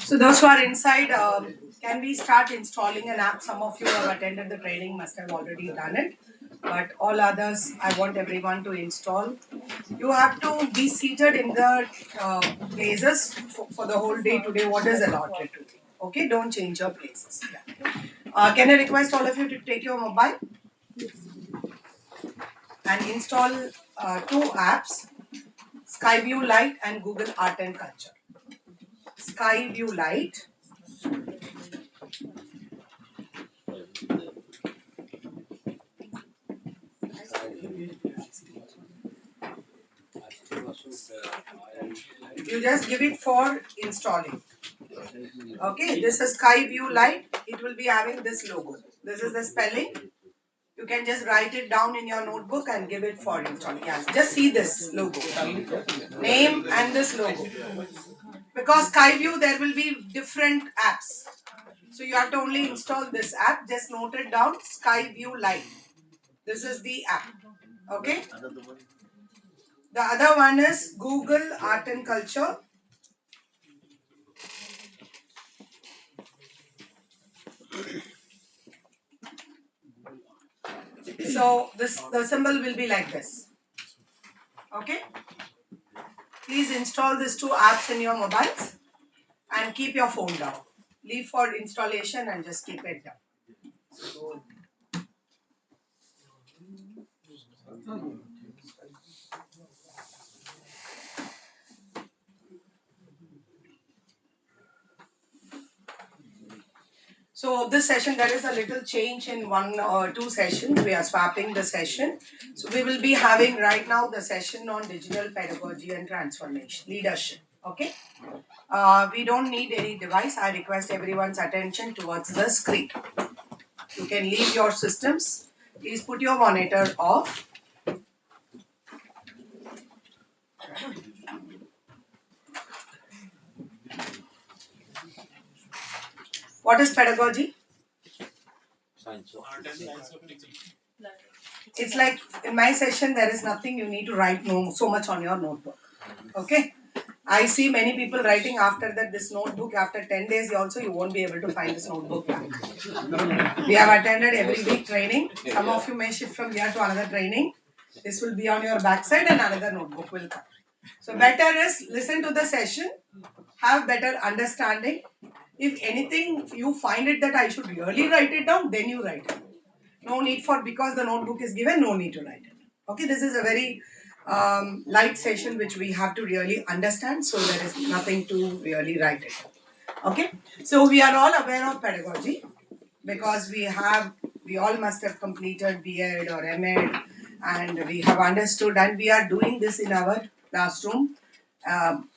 So those who are inside, can we start installing an app? Some of you have attended the training, must have already done it. But all others, I want everyone to install. You have to be seated in the places for the whole day today. What is allotted today? Okay, don't change your places. Yeah. Can I request all of you to take your mobile and install two apps, Skyview Lite and Google Art and Culture. Skyview Lite. You just give it for installing. Okay, this is Skyview Lite. It will be having this logo. This is the spelling. You can just write it down in your notebook and give it for installing. Yes, just see this logo. Name and this logo. Because Skyview, there will be different apps. So you have to only install this app. Just note it down. Skyview Lite. This is the app. Okay. The other one is Google Art and Culture. So the symbol will be like this. Okay. Please install these two apps in your mobiles and keep your phone down. Leave for installation and just keep it down. So this session, there is a little change in one or two sessions. We are swapping the session. So we will be having right now the session on digital pedagogy and transformation, leadership. Okay. We don't need any device. I request everyone's attention towards the screen. You can leave your systems. Please put your monitor off. What is pedagogy? Science of teaching. It's like in my session, there is nothing you need to write so much on your notebook. Okay. I see many people writing after that this notebook after 10 days also you won't be able to find this notebook back. We have attended every week training. Some of you may shift from here to another training. This will be on your backside and another notebook will come. So better is listen to the session, have better understanding. If anything you find it that I should really write it down, then you write it. No need for, because the notebook is given, no need to write it. Okay, this is a very light session which we have to really understand, so there is nothing to really write it. Okay, so we are all aware of pedagogy because we all must have completed B.Ed or M.Ed and we have understood and we are doing this in our classroom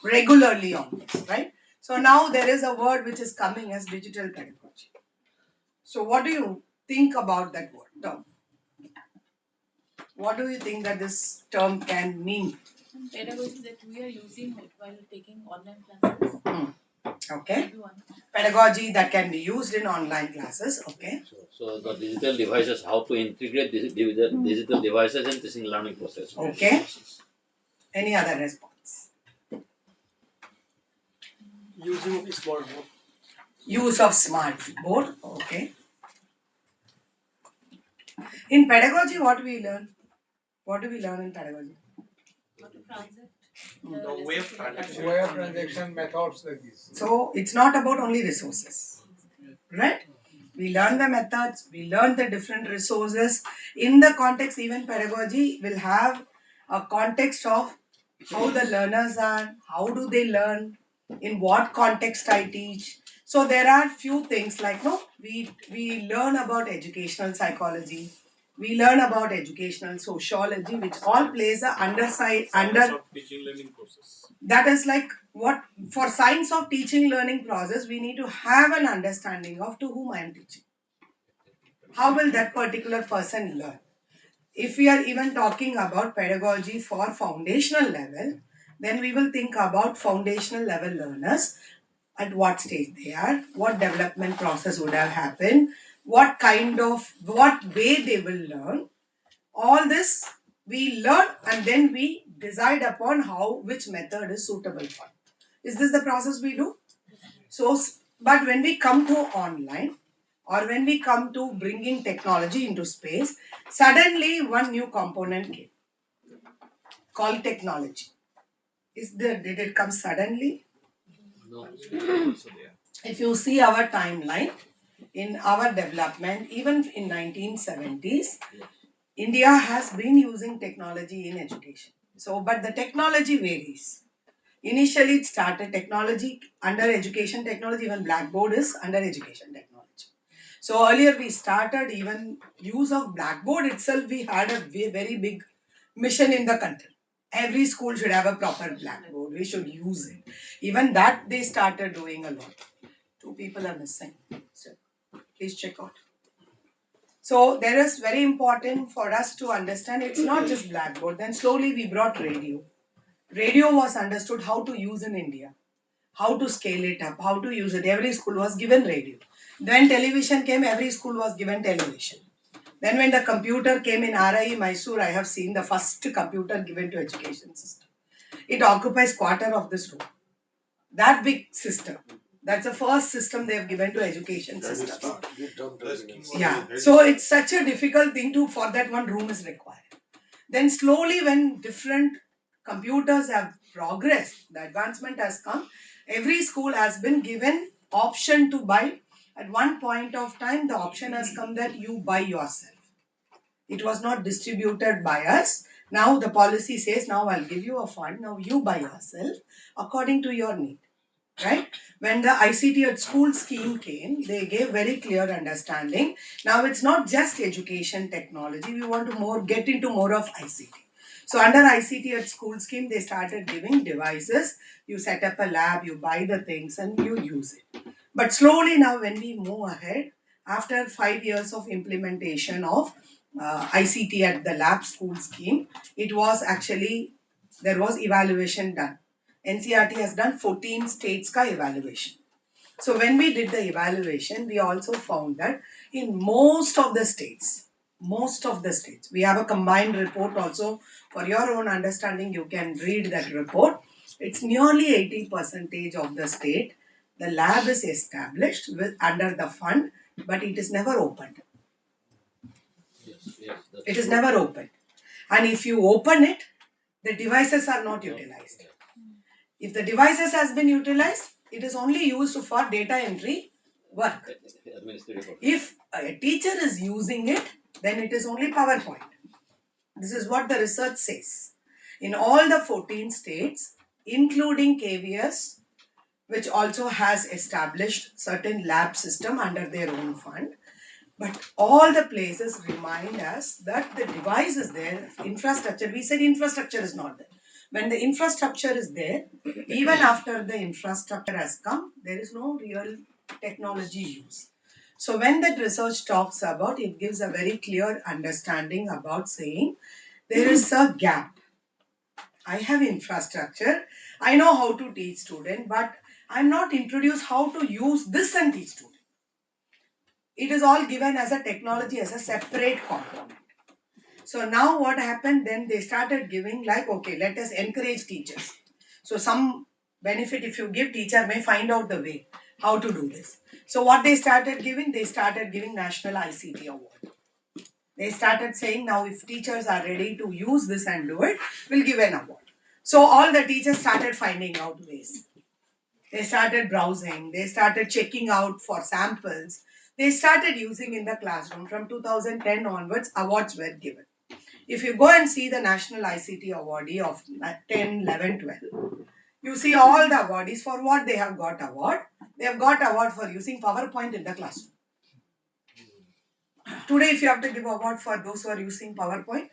regularly on this, right? So now there is a word which is coming as digital pedagogy. So what do you think about that word term? What do you think that this term can mean? Pedagogy that we are using while taking online classes. Okay. Pedagogy that can be used in online classes. Okay. So the digital devices, how to integrate digital devices in teaching learning process. Okay. Any other response? Using of smart board. Use of smart board. Okay. In pedagogy, what do we learn? What do we learn in pedagogy? How to transit. The way of transaction methods like this. So it's not about only resources, right? We learn the methods, we learn the different resources. In the context, even pedagogy will have a context of how the learners are, how do they learn, in what context I teach. So there are few things like no, we learn about educational psychology, we learn about educational sociology, which all plays a underside under Science of teaching learning process. that is like what for science of teaching learning process we need to have an understanding of to whom I am teaching. How will that particular person learn? If we are even talking about pedagogy for foundational level, then we will think about foundational level learners, at what stage they are, what development process would have happened, what way they will learn. All this we learn and then we decide upon how which method is suitable for. Is this the process we do? So, but when we come to online or when we come to bringing technology into space, suddenly one new component came called technology. Did it come suddenly? No. If you see our timeline in our development, even in 1970s, India has been using technology in education. So, but the technology varies. Initially, it started technology under education technology, even Blackboard is under education technology. So earlier we started even use of Blackboard itself, we had a very big mission in the country. Every school should have a proper Blackboard, we should use it. Even that they started doing a lot. Two people are missing. So please check out. So there is very important for us to understand it's not just Blackboard. Then slowly we brought radio. Radio was understood how to use in India, how to scale it up, how to use it. Every school was given radio. Then television came, every school was given television. Then when the computer came in RIE Mysore, I have seen the first computer given to education system. It occupies quarter of this room. That big system. That's the first system they have given to education system. Yeah. So it's such a difficult thing to for that one room is required. Then slowly when different computers have progressed, the advancement has come, every school has been given option to buy. At one point of time, the option has come that you buy yourself. It was not distributed by us. Now the policy says, now I'll give you a fund, now you buy yourself according to your need. Right? When the ICT at school scheme came, they gave very clear understanding. Now it's not just education technology. We want to more get into more of ICT. So under ICT at school scheme, they started giving devices. You set up a lab, you buy the things and you use it. But slowly now when we move ahead, after 5 years of implementation of ICT at the lab school scheme, it was actually, there was evaluation done. NCRT has done 14 states ka evaluation. So when we did the evaluation, we also found that in most of the states, we have a combined report also. For your own understanding, you can read that report. It's nearly 80% of the state. The lab is established under the fund, but it is never opened. Yes, that's It is true. never opened. And if you open it, the devices are not utilized. If the devices has been utilized, it is only used for data entry work. Administrative purpose. If a teacher is using it, then it is only PowerPoint. This is what the research says. In all the 14 states, including KVS, which also has established certain lab system under their own fund, but all the places remind us that the device is there, infrastructure. We said infrastructure is not there. When the infrastructure is there, even after the infrastructure has come, there is no real technology use. So when that research talks about, it gives a very clear understanding about saying there is a gap. I have infrastructure. I know how to teach student, but I'm not introduced how to use this and teach student. It is all given as a technology as a separate component. So now what happened then they started giving like, okay, let us encourage teachers. So some benefit if you give, teacher may find out the way how to do this. So what they started giving national ICT award. They started saying now if teachers are ready to use this and do it, we'll give an award. So all the teachers started finding out ways. They started browsing, they started checking out for samples. they started using in the classroom. From 2010 onwards, awards were given. If you go and see the National ICT Awardee of 10, 11, 12, you see all the awardees for what they have got award. They have got award for using PowerPoint in the classroom. Today, if you have to give award for those who are using PowerPoint,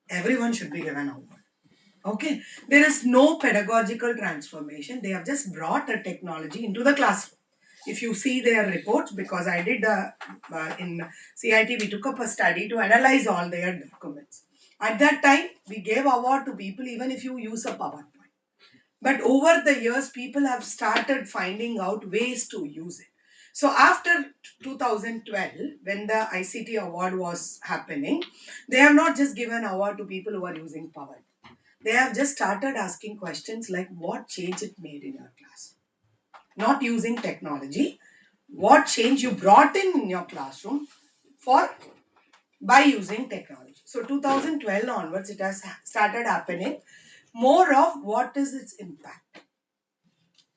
everyone should be given award. Okay, there is no pedagogical transformation. They have just brought a technology into the classroom. If you see their reports, because I did in CIT, we took up a study to analyze all their documents. At that time, we gave award to people even if you use a PowerPoint. But over the years, people have started finding out ways to use it. So after 2012, when the ICT award was happening, they have not just given award to people who are using PowerPoint. They have just started asking questions like what change it made in your class. Not using technology, what change you brought in your classroom for by using technology. So 2012 onwards, it has started happening more of what is its impact,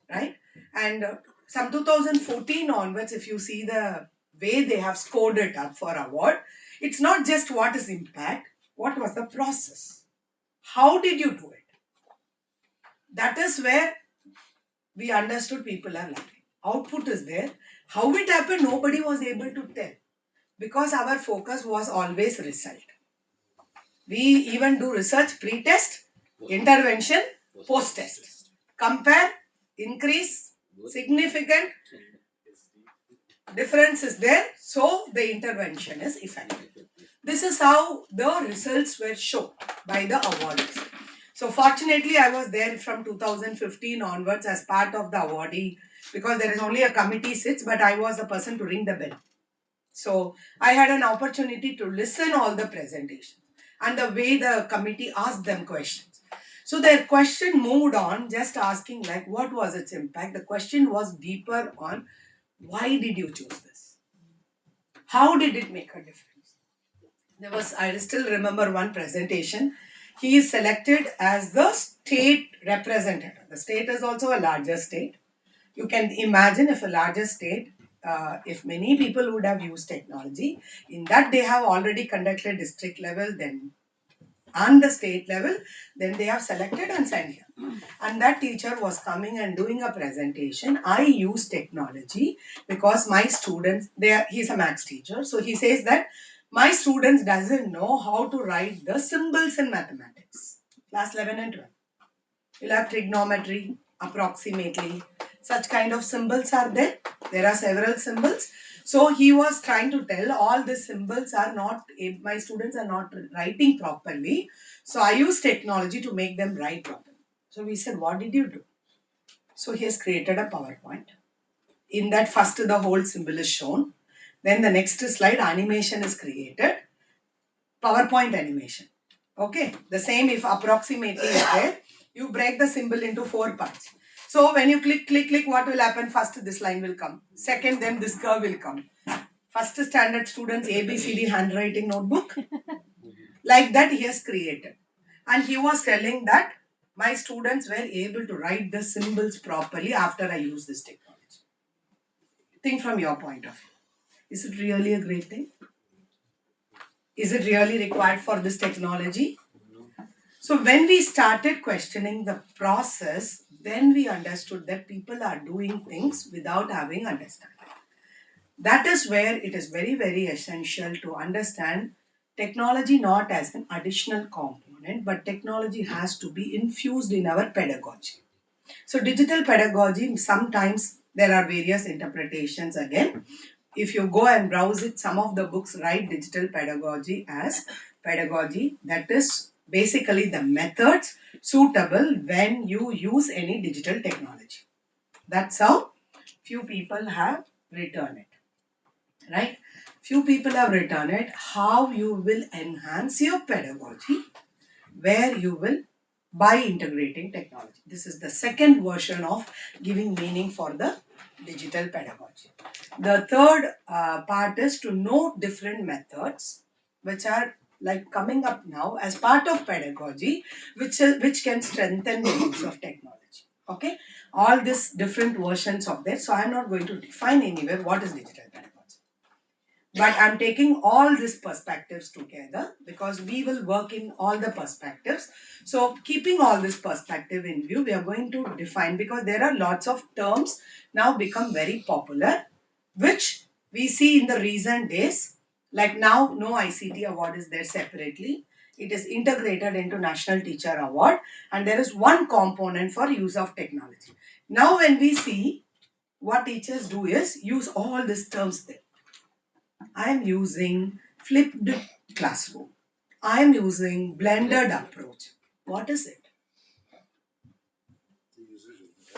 right? And some 2014 onwards, if you see the way they have scored it up for award, it's not just what is impact, what was the process? How did you do it? That is where we understood people are lacking. Output is there. How it happened, nobody was able to tell because our focus was always result. We even do research pre-test, intervention, post-test. Compare, increase, significant difference is there, so the intervention is effective. This is how the results were shown by the awardees. So fortunately, I was there from 2015 onwards as part of the awardee because there is only a committee sits, but I was the person to ring the bell. So I had an opportunity to listen all the presentations and the way the committee asked them questions. So their question moved on just asking like what was its impact. The question was deeper on why did you choose this? How did it make a difference? There was, I still remember one presentation. He is selected as the state representative. The state is also a larger state. You can imagine if a larger state, if many people would have used technology, in that they have already conducted district level, then and the state level, then they have selected and sent here. And that teacher was coming and doing a presentation. I use technology because my students, he's a maths teacher, so he says that my students doesn't know how to write the symbols in mathematics. Class 11 and 12. You'll have trigonometry, approximately. Such kind of symbols are there. There are several symbols. So he was trying to tell all the symbols are not, my students are not writing properly. So I use technology to make them write properly. So we said, what did you do? So he has created a PowerPoint. In that first the whole symbol is shown. Then the next slide animation is created. PowerPoint animation. Okay. The same if approximately is there. You break the symbol into 4 parts. So when you click, what will happen? First this line will come. Second, then this curve will come. First standard students ABCD handwriting notebook. Like that he has created. And he was telling that my students were able to write the symbols properly after I use this technology. Think from your point of view. Is it really a great thing? Is it really required for this technology? So when we started questioning the process, then we understood that people are doing things without having understanding. That is where it is very, very essential to understand technology not as an additional component, but technology has to be infused in our pedagogy. So digital pedagogy, sometimes there are various interpretations again. If you go and browse it, some of the books write digital pedagogy as pedagogy that is basically the methods suitable when you use any digital technology. That's how few people have written it, right? Few people have written it, how you will enhance your pedagogy, where you will by integrating technology. This is the second version of giving meaning for the digital pedagogy. The third part is to know different methods which are like coming up now as part of pedagogy, which can strengthen the use of technology. Okay, all these different versions of that. So I'm not going to define anywhere what is digital pedagogy, but I'm taking all these perspectives together because we will work in all the perspectives. So keeping all this perspective in view, we are going to define, because there are lots of terms now become very popular, which we see in the recent days. Like now, no ICT award is there separately. It is integrated into National Teacher Award, and there is one component for use of technology. Now, when we see, what teachers do is use all these terms there. I am using flipped classroom. I am using blended approach. What is it?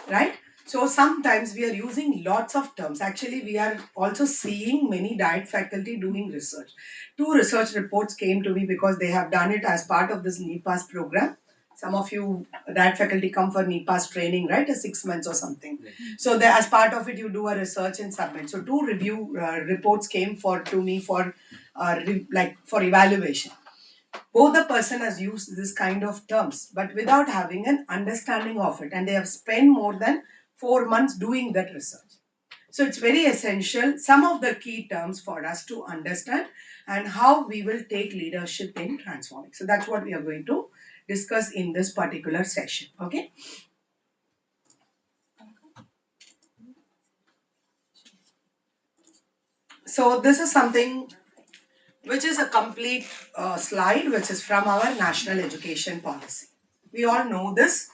Right? So sometimes we are using lots of terms. Actually, we are also seeing many diet faculty doing research. Two research reports came to me because they have done it as part of this NEPAS program. Some of you diet faculty come for NEPAS training, right? A 6 months or something. So as part of it, you do a research and submit. So two review reports came to me for for evaluation. Both the person has used this kind of terms but without having an understanding of it, and they have spent more than 4 months doing that research. So it's very essential, some of the key terms for us to understand and how we will take leadership in transforming. So that's what we are going to discuss in this particular session. Okay, so this is something which is a complete slide which is from our national education policy. We all know this.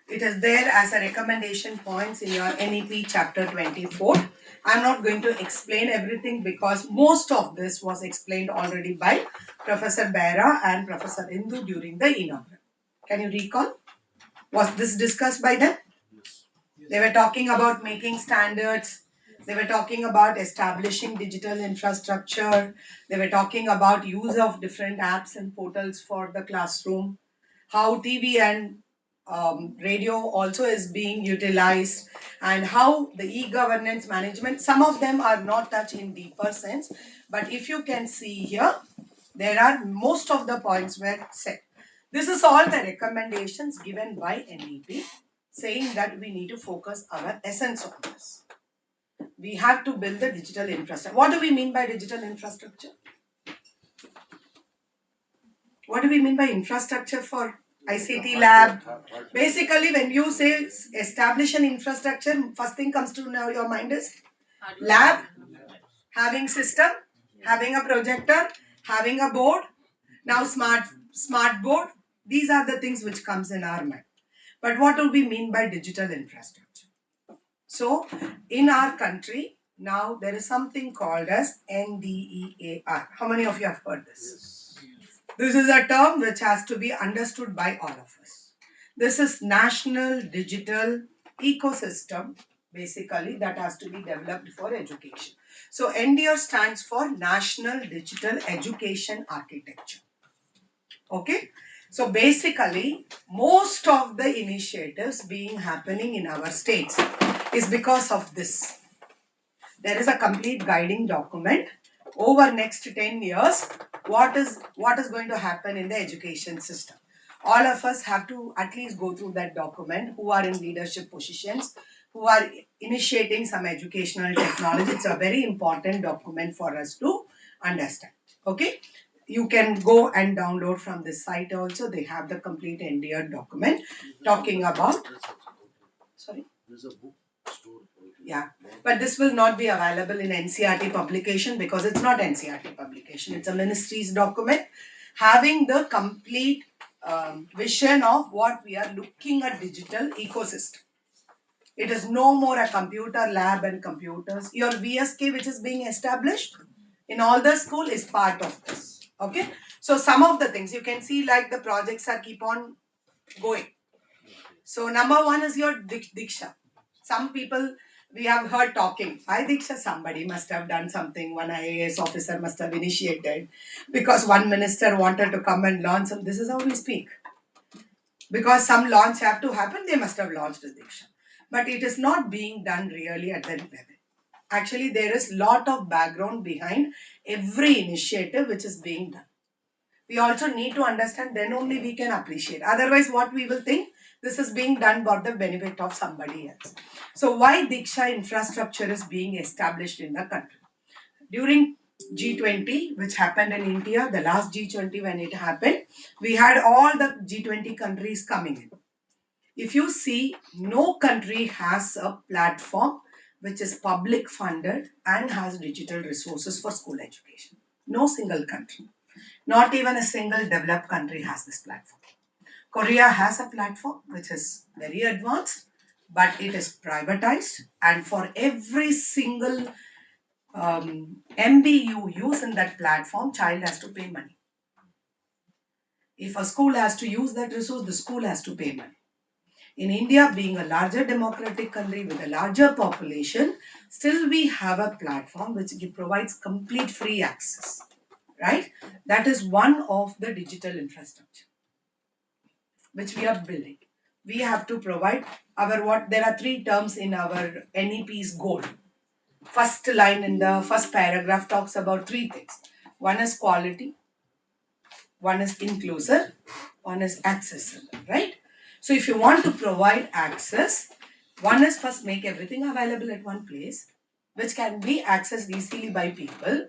It is there as a recommendation points in your NEP chapter 24. I'm not going to explain everything because most of this was explained already by Professor Bera and Professor Indu during the inaugural. Can you recall? Was this discussed by them? They were talking about making standards. They were talking about establishing digital infrastructure. They were talking about use of different apps and portals for the classroom. How TV and radio also is being utilized, and how the e-governance management. Some of them are not touched in deeper sense, but if you can see here, there are most of the points were set. This is all the recommendations given by NEP, saying that we need to focus our essence on this. We have to build the digital infrastructure. What do we mean by digital infrastructure? What do we mean by infrastructure for ICT lab? Basically, when you say establish an infrastructure, first thing comes to now your mind is lab, having system, having a projector, having a board. Now smart board. These are the things which comes in our mind. But what do we mean by digital infrastructure? So, in our country, now there is something called as NDEAR. How many of you have heard this? This is a term which has to be understood by all of us. This is National Digital Ecosystem, basically, that has to be developed for education. So, NDR stands for National Digital Education Architecture. Okay? So, basically, most of the initiatives being happening in our states is because of this. There is a complete guiding document over next 10 years. What is going to happen in the education system? All of us have to at least go through that document, who are in leadership positions, who are initiating some educational technology. It's a very important document for us to understand. Okay, you can go and download from this site also. They have the complete NDR document talking about. Sorry. Yeah, but this will not be available in NCRT publication because it's not NCRT publication. It's a ministry's document having the complete vision of what we are looking at digital ecosystem. It is no more a computer lab and computers. Your VSK which is being established in all the school is part of this. Okay. So some of the things you can see, like the projects are keep on going. So number one is your Diksha. Some people we have heard talking. Why Diksha? Somebody must have done something. One IAS officer must have initiated because one minister wanted to come and launch. And this is how we speak. Because some launch have to happen, they must have launched a Diksha. But it is not being done really at that level. Actually, there is lot of background behind every initiative which is being done. We also need to understand, then only we can appreciate. Otherwise, what we will think, this is being done for the benefit of somebody else. So why Diksha infrastructure is being established in the country? During G20, which happened in India, the last G20 when it happened, we had all the G20 countries coming in. If you see, no country has a platform which is public funded and has digital resources for school education. No single country. Not even a single developed country has this platform. Korea has a platform which is very advanced, but it is privatized, and for every single MB you use in that platform, child has to pay money. If a school has to use that resource, the school has to pay money. In India, being a larger democratic country with a larger population, still we have a platform which provides complete free access, right? That is one of the digital infrastructure which we are building. We have to provide our what there are three terms in our NEP's goal. First line in the first paragraph talks about three things. One is quality, one is inclusive, one is accessible, right? So if you want to provide access, one is first make everything available at one place, which can be accessed easily by people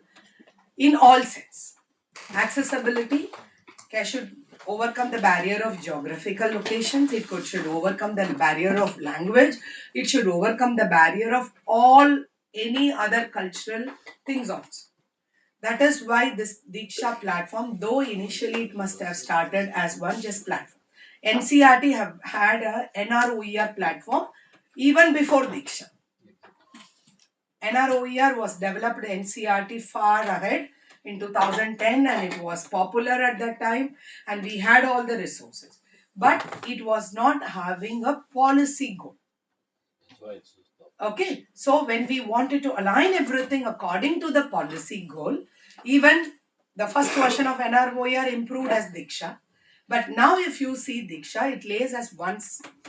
in all sense. Accessibility should overcome the barrier of geographical locations. It should overcome the barrier of language. It should overcome the barrier of all any other cultural things also. That is why this Diksha platform, though initially it must have started as one just platform. NCRT have had a NROER platform even before Diksha. NROER was developed NCRT far ahead in 2010 and it was popular at that time and we had all the resources. But it was not having a policy goal. That's why it's Okay, so when we wanted to align everything according to the policy goal, even the first version of NROER improved as Diksha. But now if you see Diksha, it lays as one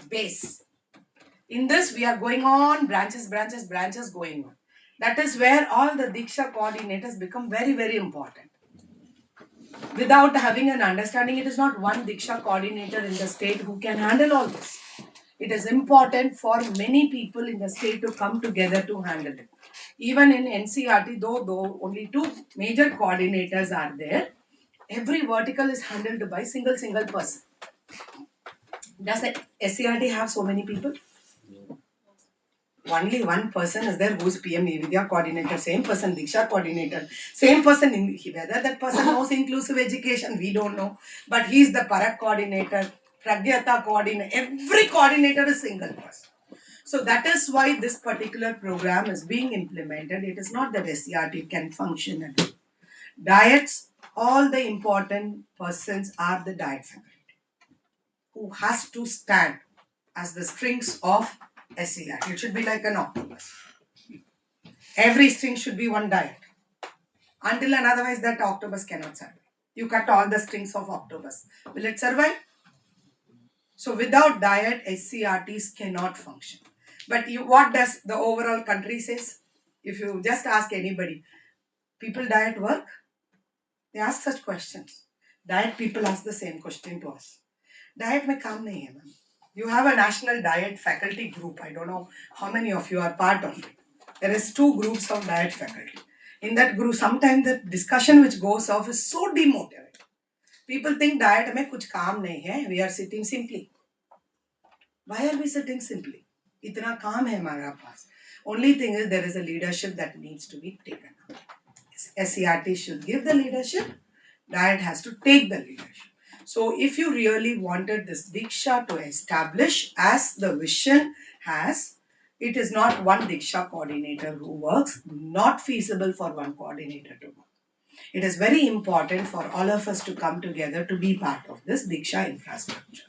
base. In this, we are going on branches, branches, branches going on. That is where all the Diksha coordinators become very, very important. Without having an understanding, it is not one Diksha coordinator in the state who can handle all this. It is important for many people in the state to come together to handle it. Even in NCRT, though only two major coordinators are there, every vertical is handled by single person. Does the SCRT have so many people? Only one person is there who is PM Vidya coordinator, same person Diksha coordinator, same person in whether that person knows inclusive education, we don't know. But he is the Parak coordinator, Pragyata coordinator, every coordinator is single person. So that is why this particular program is being implemented. It is not that SCRT can function and diets, all the important persons are the diet faculty who has to stand as the strings of SCRT. It should be like an octopus. Every string should be one diet. Until and otherwise that octopus cannot survive. You cut all the strings of octopus. Will it survive? So without diet, SCRTs cannot function. But what does the overall country says? If you just ask anybody, people diet work? They ask such questions. Diet people ask the same question to us. Diet में काम नहीं है ma'am. You have a national diet faculty group. I don't know how many of you are part of it. There is two groups of diet faculty. In that group, sometimes the discussion which goes off is so demotivating. People think diet में कुछ काम नहीं है. We are sitting simply. Why are we sitting simply? इतना काम है हमारा पास. Only thing is there is a leadership that needs to be taken up. SCRT should give the leadership. Diet has to take the leadership. So if you really wanted this Diksha to establish as the vision has, it is not one Diksha coordinator who works, not feasible for one coordinator to work. It is very important for all of us to come together to be part of this Diksha infrastructure.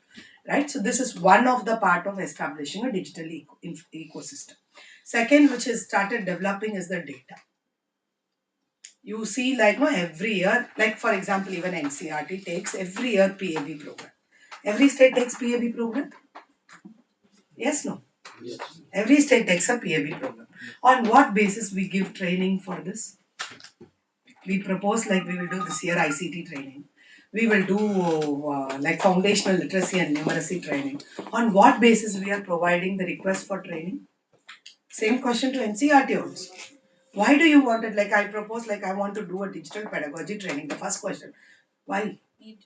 Right? So this is one of the part of establishing a digital ecosystem. Second, which has started developing is the data. You see like every year, like for example, even NCRT takes every year PAB program. Every state takes PAB program? Yes, no? Yes. Every state takes a PAB program. On what basis we give training for this? We propose like we will do this year ICT training. We will do like foundational literacy and numeracy training. On what basis we are providing the request for training? Same question to NCRT also. Why do you want it? Like I propose, like I want to do a digital pedagogy training. The first question, why? Need.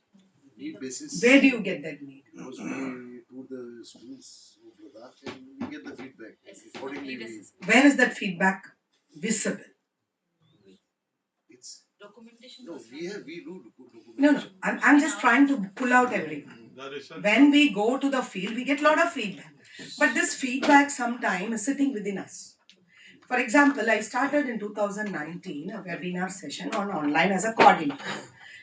Need basis. Where do you get that need? Because we do the schools of Ladakh and we get the feedback. Accordingly, Where is that feedback visible? it's Documentation. no. We do documentation. No, no. I'm just trying to pull out everything. When we go to the field, we get a lot of feedback. But this feedback sometimes is sitting within us. For example, I started in 2019 a webinar session on online as a coordinator.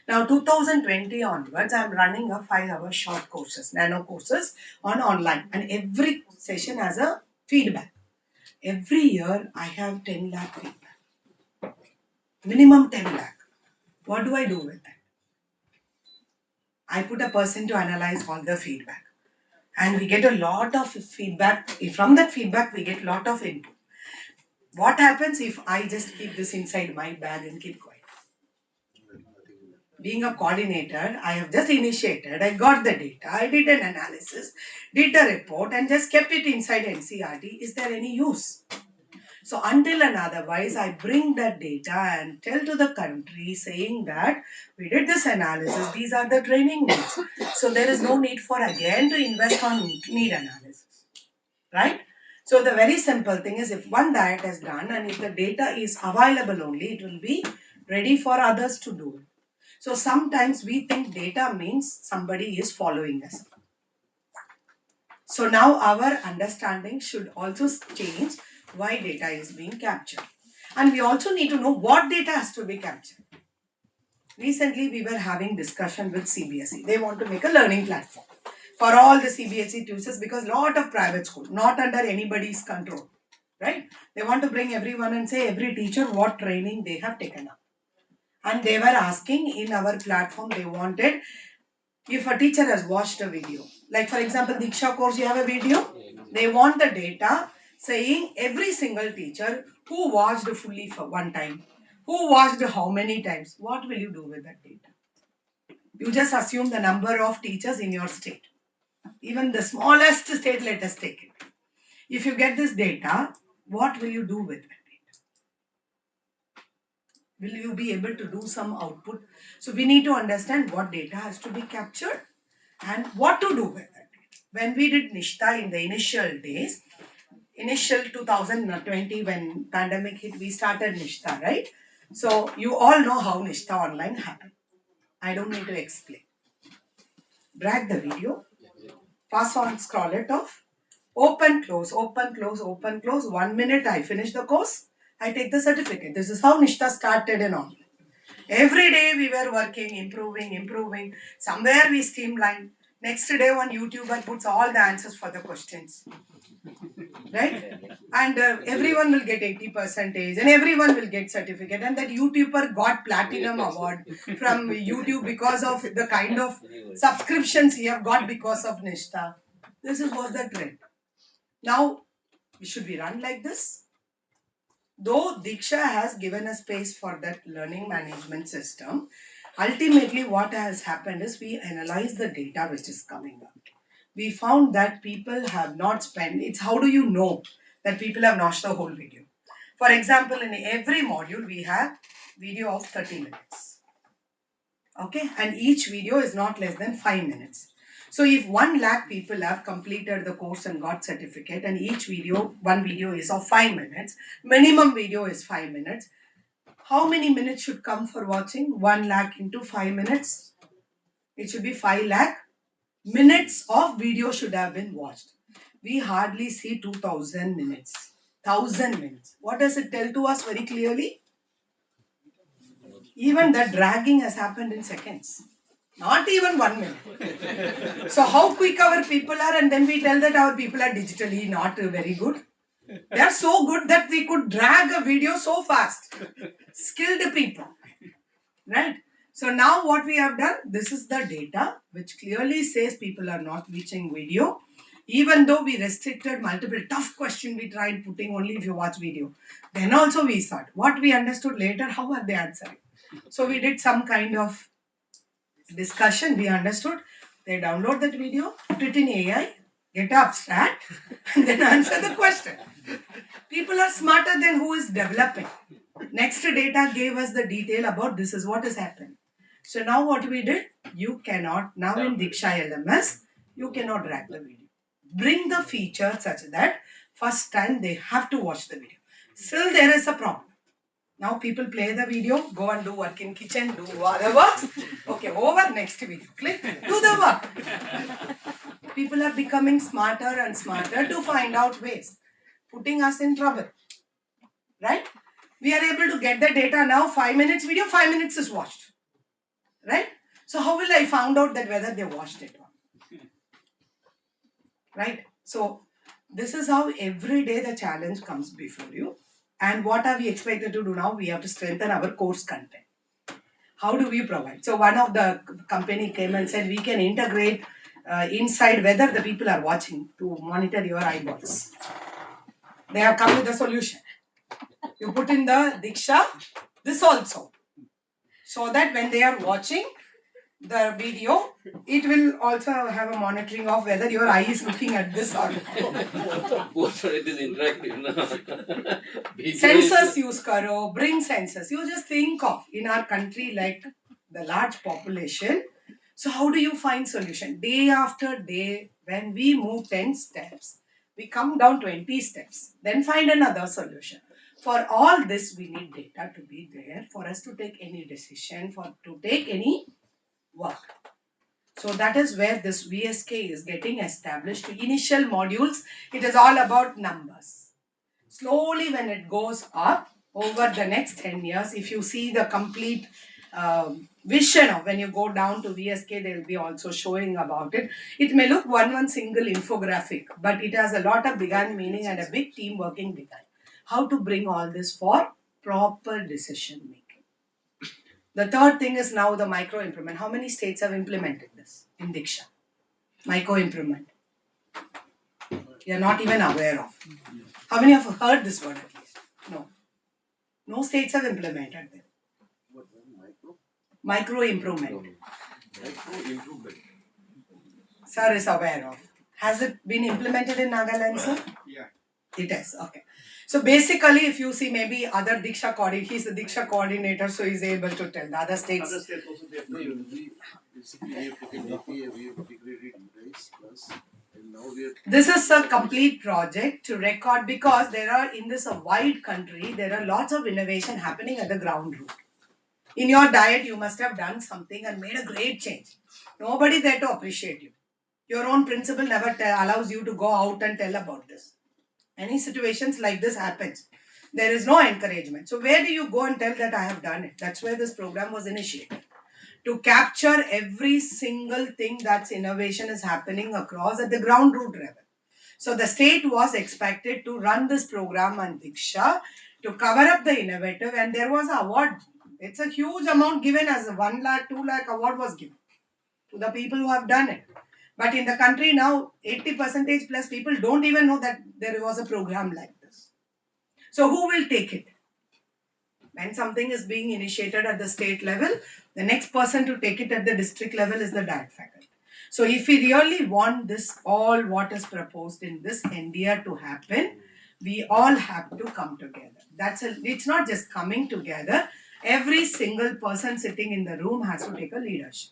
Now 2020 onwards, I'm running a 5-hour short courses, nano courses on online, and every session has a feedback. Every year, I have 10 lakh feedback. Minimum 10 lakh. What do I do with that? I put a person to analyze all the feedback. And we get a lot of feedback. From that feedback, we get a lot of input. What happens if I just keep this inside my bag and keep quiet? Being a coordinator, I have just initiated, I got the data, I did an analysis, did a report, and just kept it inside NCRT. Is there any use? So until and otherwise, I bring that data and tell to the country saying that we did this analysis, these are the training needs. So there is no need for again to invest on need analysis, right? So the very simple thing is if one diet is done and if the data is available only, it will be ready for others to do it. So sometimes we think data means somebody is following us. So now our understanding should also change why data is being captured. And we also need to know what data has to be captured. Recently, we were having discussion with CBSE. They want to make a learning platform for all the CBSE tutors because lot of private school, not under anybody's control, right? They want to bring everyone and say every teacher what training they have taken up. And they were asking in our platform, they wanted if a teacher has watched a video, like for example, Diksha course, you have a video, they want the data saying every single teacher who watched fully for one time, who watched how many times. What will you do with that data? You just assume the number of teachers in your state. Even the smallest state, let us take it. If you get this data, what will you do with it? Will you be able to do some output? So we need to understand what data has to be captured and what to do with it. When we did Nishta in the initial days, initial 2020 when pandemic hit, we started Nishta, right? So you all know how Nishta online happened. I don't need to explain. Drag the video, pass on, scroll it off, open, close, open, close, open, close. 1 minute I finish the course, I take the certificate. This is how Nishta started and all. Every day we were working, improving, improving. Somewhere we streamlined. Next day one YouTuber puts all the answers for the questions. Right? And everyone will get 80% and everyone will get certificate. And that YouTuber got platinum award from YouTube because of the kind of subscriptions he have got because of Nishta. This was the trend. Now, should we run like this? Though Diksha has given a space for that learning management system, ultimately what has happened is we analyze the data which is coming up. We found that people have not spent, it's how do you know that people have watched the whole video? For example, in every module we have video of 30 minutes. Okay, and each video is not less than 5 minutes. So if 1 lakh people have completed the course and got certificate and each video, one video is of 5 minutes, minimum video is 5 minutes. How many minutes should come for watching? 1 lakh into 5 minutes. It should be 5 lakh minutes of video should have been watched. We hardly see 2000 minutes. 1000 minutes. What does it tell to us very clearly? Even the dragging has happened in seconds. Not even 1 minute. So how quick our people are and then we tell that our people are digitally not very good. They are so good that we could drag a video so fast. Skilled people. Right? So now what we have done, this is the data which clearly says people are not reaching video. Even though we restricted multiple tough question we tried putting only if you watch video. Then also we thought, what we understood later, how are they answering? So we did some kind of discussion, we understood. They download that video, put it in AI, get abstract, and then answer the question. People are smarter than who is developing. Next data gave us the detail about this is what is happening. So now what we did, you cannot, now in Diksha LMS, you cannot drag the video. Bring the feature such that first time they have to watch the video. Still there is a problem. Now people play the video, go and do work in kitchen, do whatever. Okay, over, next video. Click, do the work. People are becoming smarter and smarter to find out ways, putting us in trouble. Right? We are able to get the data now, 5 minutes video, 5 minutes is watched. Right? So how will I find out that whether they watched it or not? Right? So this is how every day the challenge comes before you. And what are we expected to do now? We have to strengthen our course content. How do we provide? So one of the company came and said we can integrate inside whether the people are watching to monitor your eyeballs. They have come with a solution. You put in the Diksha, this also. So that when they are watching the video, it will also have a monitoring of whether your eye is looking at this or not. Both it is interactive. No? Sensors use karo, bring sensors. You just think of in our country like the large population. So how do you find solution? Day after day, when we move 10 steps, we come down 20 steps, then find another solution. For all this, we need data to be there for us to take any decision, for to take any work. So that is where this VSK is getting established. Initial modules, it is all about numbers. Slowly when it goes up over the next 10 years, if you see the complete vision of when you go down to VSK, they will be also showing about it. It may look one single infographic, but it has a lot of behind meaning and a big team working behind. How to bring all this for proper decision making. The third thing is now the micro improvement. How many states have implemented this in Diksha? Micro improvement. You are not even aware of. How many have heard this word at least? No. No states have implemented it. What one micro? Micro improvement. Micro improvement. Sir is aware of. Has it been implemented in Nagaland, sir? Yeah. It is. Okay. So basically, if you see maybe other Diksha coordinator, he's the Diksha coordinator, so he's able to tell the other states. Other states also they have No, taken. we basically we have taken APA, we have integrated UDIs plus, and now we are. This is a complete project to record because there are in this a wide country, there are lots of innovation happening at the ground root. In your diet, you must have done something and made a great change. Nobody there to appreciate you. Your own principal never allows you to go out and tell about this. Any situations like this happens. There is no encouragement. So where do you go and tell that I have done it? That's where this program was initiated. To capture every single thing that's innovation is happening across at the ground root level. So the state was expected to run this program on Diksha to cover up the innovative, and there was an award. It's a huge amount given as a 1 lakh, 2 lakh award was given to the people who have done it. But in the country now, 80% plus people don't even know that there was a program like this. So who will take it? When something is being initiated at the state level, the next person to take it at the district level is the DAT faculty. So if we really want this, all what is proposed in this NDR to happen, we all have to come together. It's not just coming together. Every single person sitting in the room has to take a leadership.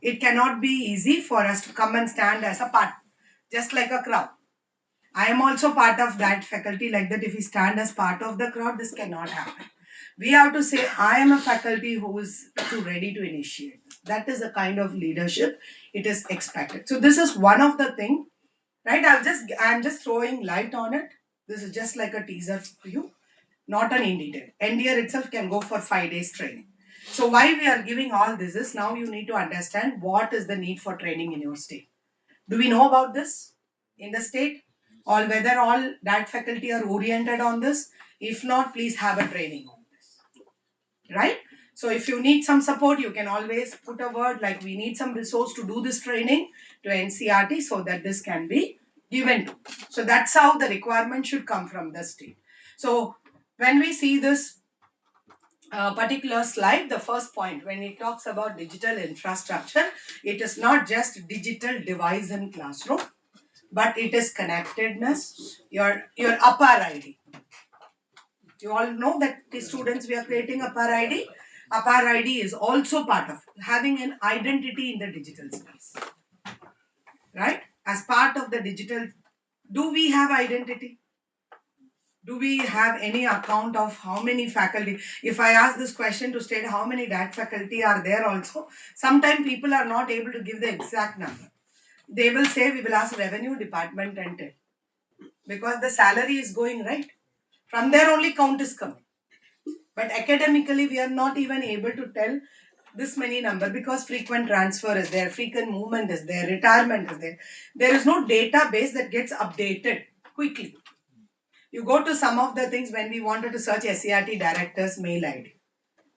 It cannot be easy for us to come and stand as a part, just like a crowd. I am also part of that faculty like that. If we stand as part of the crowd, this cannot happen. We have to say, I am a faculty who is ready to initiate this. That is the kind of leadership it is expected. So this is one of the thing, right? I'm just throwing light on it. This is just like a teaser for you, not an in detail. NDR itself can go for 5 days training. So why we are giving all this is now you need to understand what is the need for training in your state. Do we know about this in the state? Or whether all that faculty are oriented on this? If not, please have a training on this. Right? So if you need some support, you can always put a word like we need some resource to do this training to NCRT so that this can be given to. So that's how the requirement should come from the state. So when we see this particular slide, the first point, when it talks about digital infrastructure, it is not just digital device in classroom, but it is connectedness, your upper ID. You all know that the students, we are creating upper ID. Upper ID is also part of having an identity in the digital space. Right? As part of the digital, do we have identity? Do we have any account of how many faculty? If I ask this question to state how many DAT faculty are there also, sometimes people are not able to give the exact number. They will say we will ask revenue department and tell. Because the salary is going right. From there only count is coming. But academically we are not even able to tell this many number because frequent transfer is there, frequent movement is there, retirement is there. There is no database that gets updated quickly. You go to some of the things when we wanted to search SCRT director's mail ID.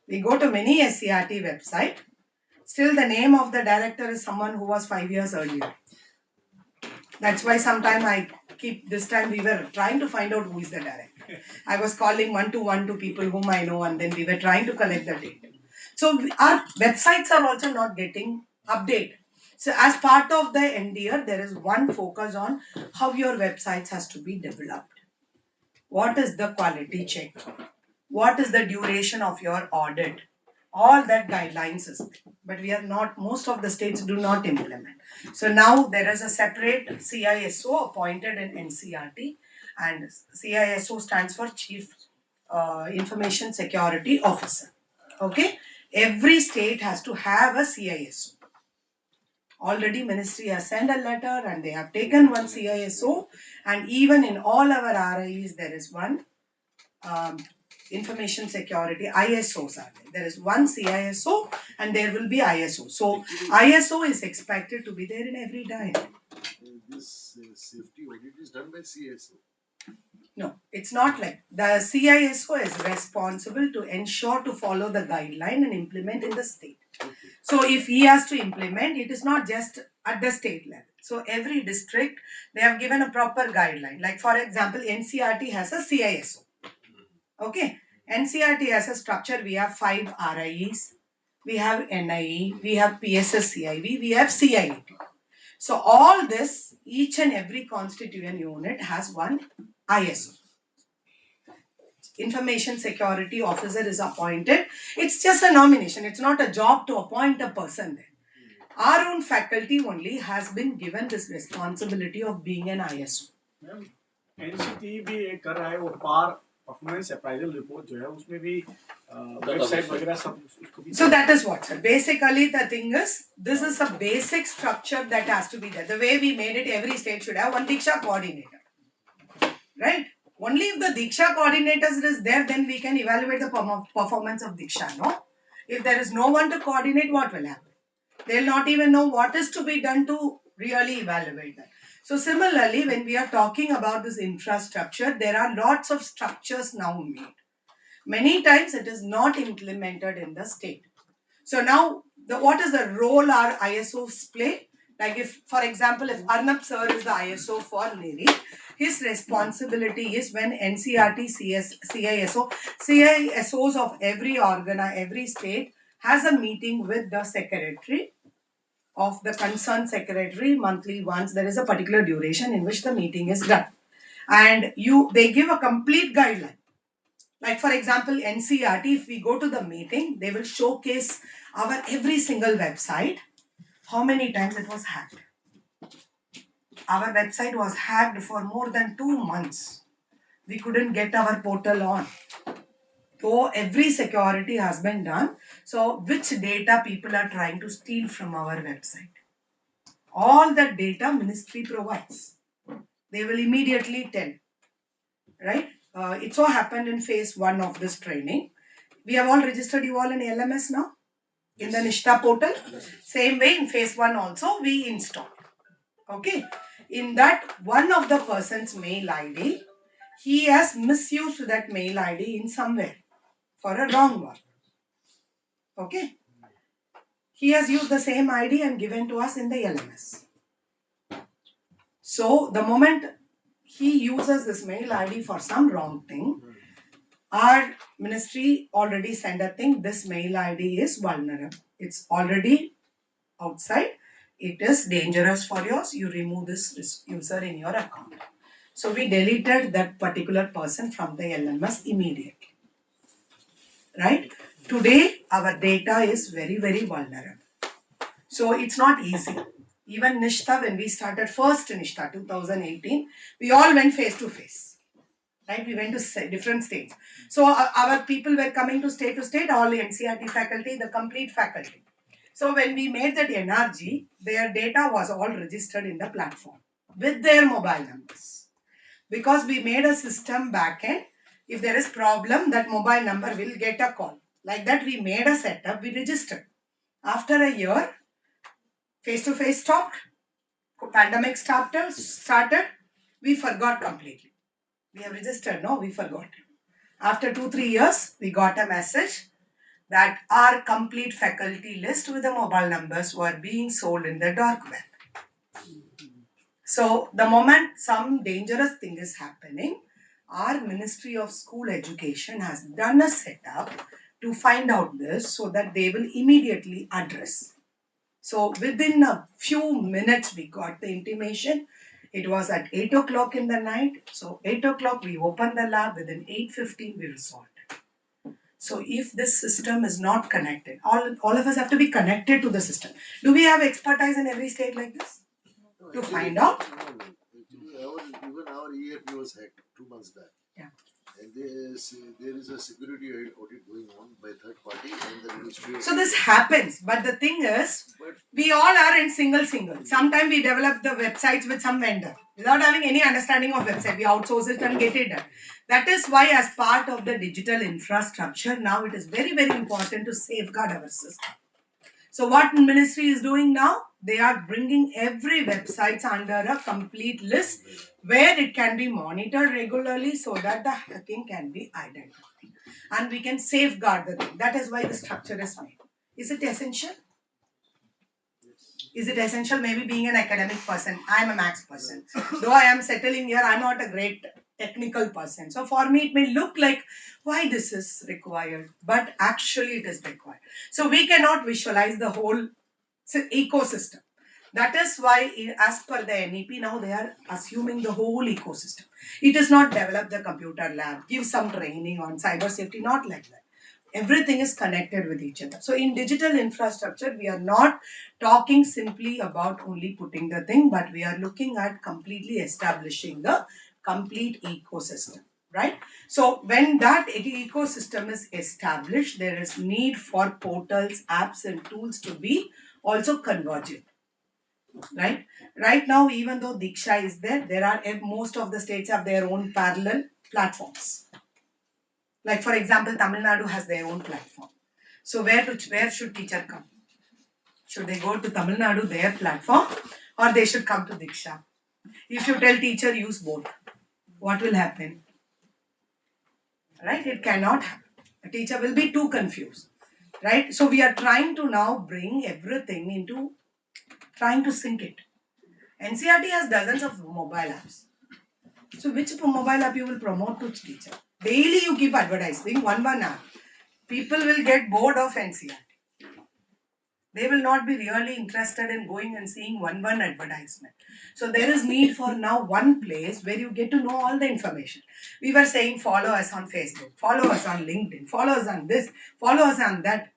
We go to many SCRT website. Still the name of the director is someone who was 5 years earlier. That's why sometime I keep, this time we were trying to find out who is the director. I was calling one to people whom I know and then we were trying to collect the data. So our websites are also not getting updated. So as part of the NDR, there is one focus on how your websites has to be developed. What is the quality check? What is the duration of your audit? All that guidelines is there. But we are not, most of the states do not implement. So now there is a separate CISO appointed in NCRT, and CISO stands for Chief Information Security Officer. Okay? Every state has to have a CISO. Already ministry has sent a letter and they have taken one CISO, and even in all our RIs there is one information security ISOs are there. There is one CISO and there will be ISO. So ISO is expected to be there in every time. This safety audit is done by CSO. No, it's not like the CISO is responsible to ensure to follow the guideline and implement in the state. So if he has to implement, it is not just at the state level. So every district, they have given a proper guideline. Like for example, NCRT has a CISO. Okay, NCRT has a structure. We have 5 RIEs, we have NIE, we have PSS CIV, we have CIET. So all this, each and every constituent unit has one ISO. Information Security Officer is appointed. It's just a nomination. It's not a job to appoint a person there. Our own faculty only has been given this responsibility of being an ISO. NCT भी एक कर रहा है वो पार performance appraisal report जो है उसमें भी वेबसाइट वगैरह सब उसको भी So that is what, sir. Basically, the thing is, this is a basic structure that has to be there. The way we made it, every state should have one Diksha coordinator. Right? Only if the Diksha coordinators is there, then we can evaluate the performance of Diksha, no? If there is no one to coordinate, what will happen? They'll not even know what is to be done to really evaluate that. So similarly, when we are talking about this infrastructure, there are lots of structures now made. Many times it is not implemented in the state. So now, what is the role our ISOs play? Like if, for example, if Arnab sir is the ISO for Neri, his responsibility is when NCRT CISOs of every every state has a meeting with the secretary of the concerned secretary monthly once. There is a particular duration in which the meeting is done. And they give a complete guideline. Like for example, NCRT, if we go to the meeting, they will showcase our every single website, how many times it was hacked. Our website was hacked for more than 2 months. We couldn't get our portal on. So every security has been done. So which data people are trying to steal from our website? All that data ministry provides. They will immediately tell. Right? It so happened in phase 1 of this training. We have all registered you all in LMS now? In the Nishta portal. Same way in phase 1 also we install. Okay. In that, one of the person's mail ID, he has misused that mail ID in somewhere for a wrong one. Okay. He has used the same ID and given to us in the LMS. So the moment he uses this mail ID for some wrong thing, Our ministry already sent a thing. This mail ID is vulnerable. It's already outside. It is dangerous for yours. You remove this user in your account. So we deleted that particular person from the LMS immediately. Right? Today, our data is very, very vulnerable. So it's not easy. Even Nishta, when we started first Nishta 2018, we all went face to face. Right? We went to different states. So our people were coming to state, all the NCRT faculty, the complete faculty. So when we made that NRG, their data was all registered in the platform with their mobile numbers. Because we made a system backend, if there is problem, that mobile number will get a call. Like that, we made a setup, we registered. After a year, face-to-face stopped, pandemic started, we forgot completely. We have registered, no, we forgot. After 2-3 years, we got a message that our complete faculty list with the mobile numbers were being sold in the dark web. So the moment some dangerous thing is happening, our Ministry of School Education has done a setup to find out this so that they will immediately address. So within a few minutes, we got the intimation. It was at 8 o'clock in the night. So 8 o'clock, we opened the lab. Within 8:15, we resolved it. So if this system is not connected, all of us have to be connected to the system. Do we have expertise in every state like this? No, To find out? no. Actually, even our EAP was hacked 2 months back. Yeah. And there is a security audit going on by third party and the ministry. So this happens, but the thing is, But we all are in single. Sometimes we develop the websites with some vendor without having any understanding of website. We outsource it and get it done. That is why, as part of the digital infrastructure, now it is very, very important to safeguard our system. So what ministry is doing now? They are bringing every website under a complete list where it can be monitored regularly so that the hacking can be identified. And we can safeguard the thing. That is why the structure is made. Is it essential? Is it essential? Maybe being an academic person, I am a maths person. Though I am settling here, I am not a great technical person. So for me, it may look like why this is required, but actually it is required. So we cannot visualize the whole ecosystem. That is why, as per the NEP, now they are assuming the whole ecosystem. It is not develop the computer lab, give some training on cyber safety, not like that. Everything is connected with each other. So in digital infrastructure, we are not talking simply about only putting the thing, but we are looking at completely establishing the complete ecosystem. Right? So when that ecosystem is established, there is need for portals, apps and tools to be also convergent. Right? Right now, even though Diksha is there, most of the states have their own parallel platforms. Like for example, Tamil Nadu has their own platform. So where should teacher come? Should they go to Tamil Nadu, their platform, or they should come to Diksha? If you tell teacher use both, what will happen? Right? It cannot happen. A teacher will be too confused. Right? So we are trying to now bring everything into trying to sync it. NCRT has dozens of mobile apps. So which mobile app you will promote to teacher? Daily you keep advertising one app. People will get bored of NCRT. They will not be really interested in going and seeing one advertisement. So there is need for now one place where you get to know all the information. We were saying follow us on Facebook, follow us on LinkedIn, follow us on this, follow us on that.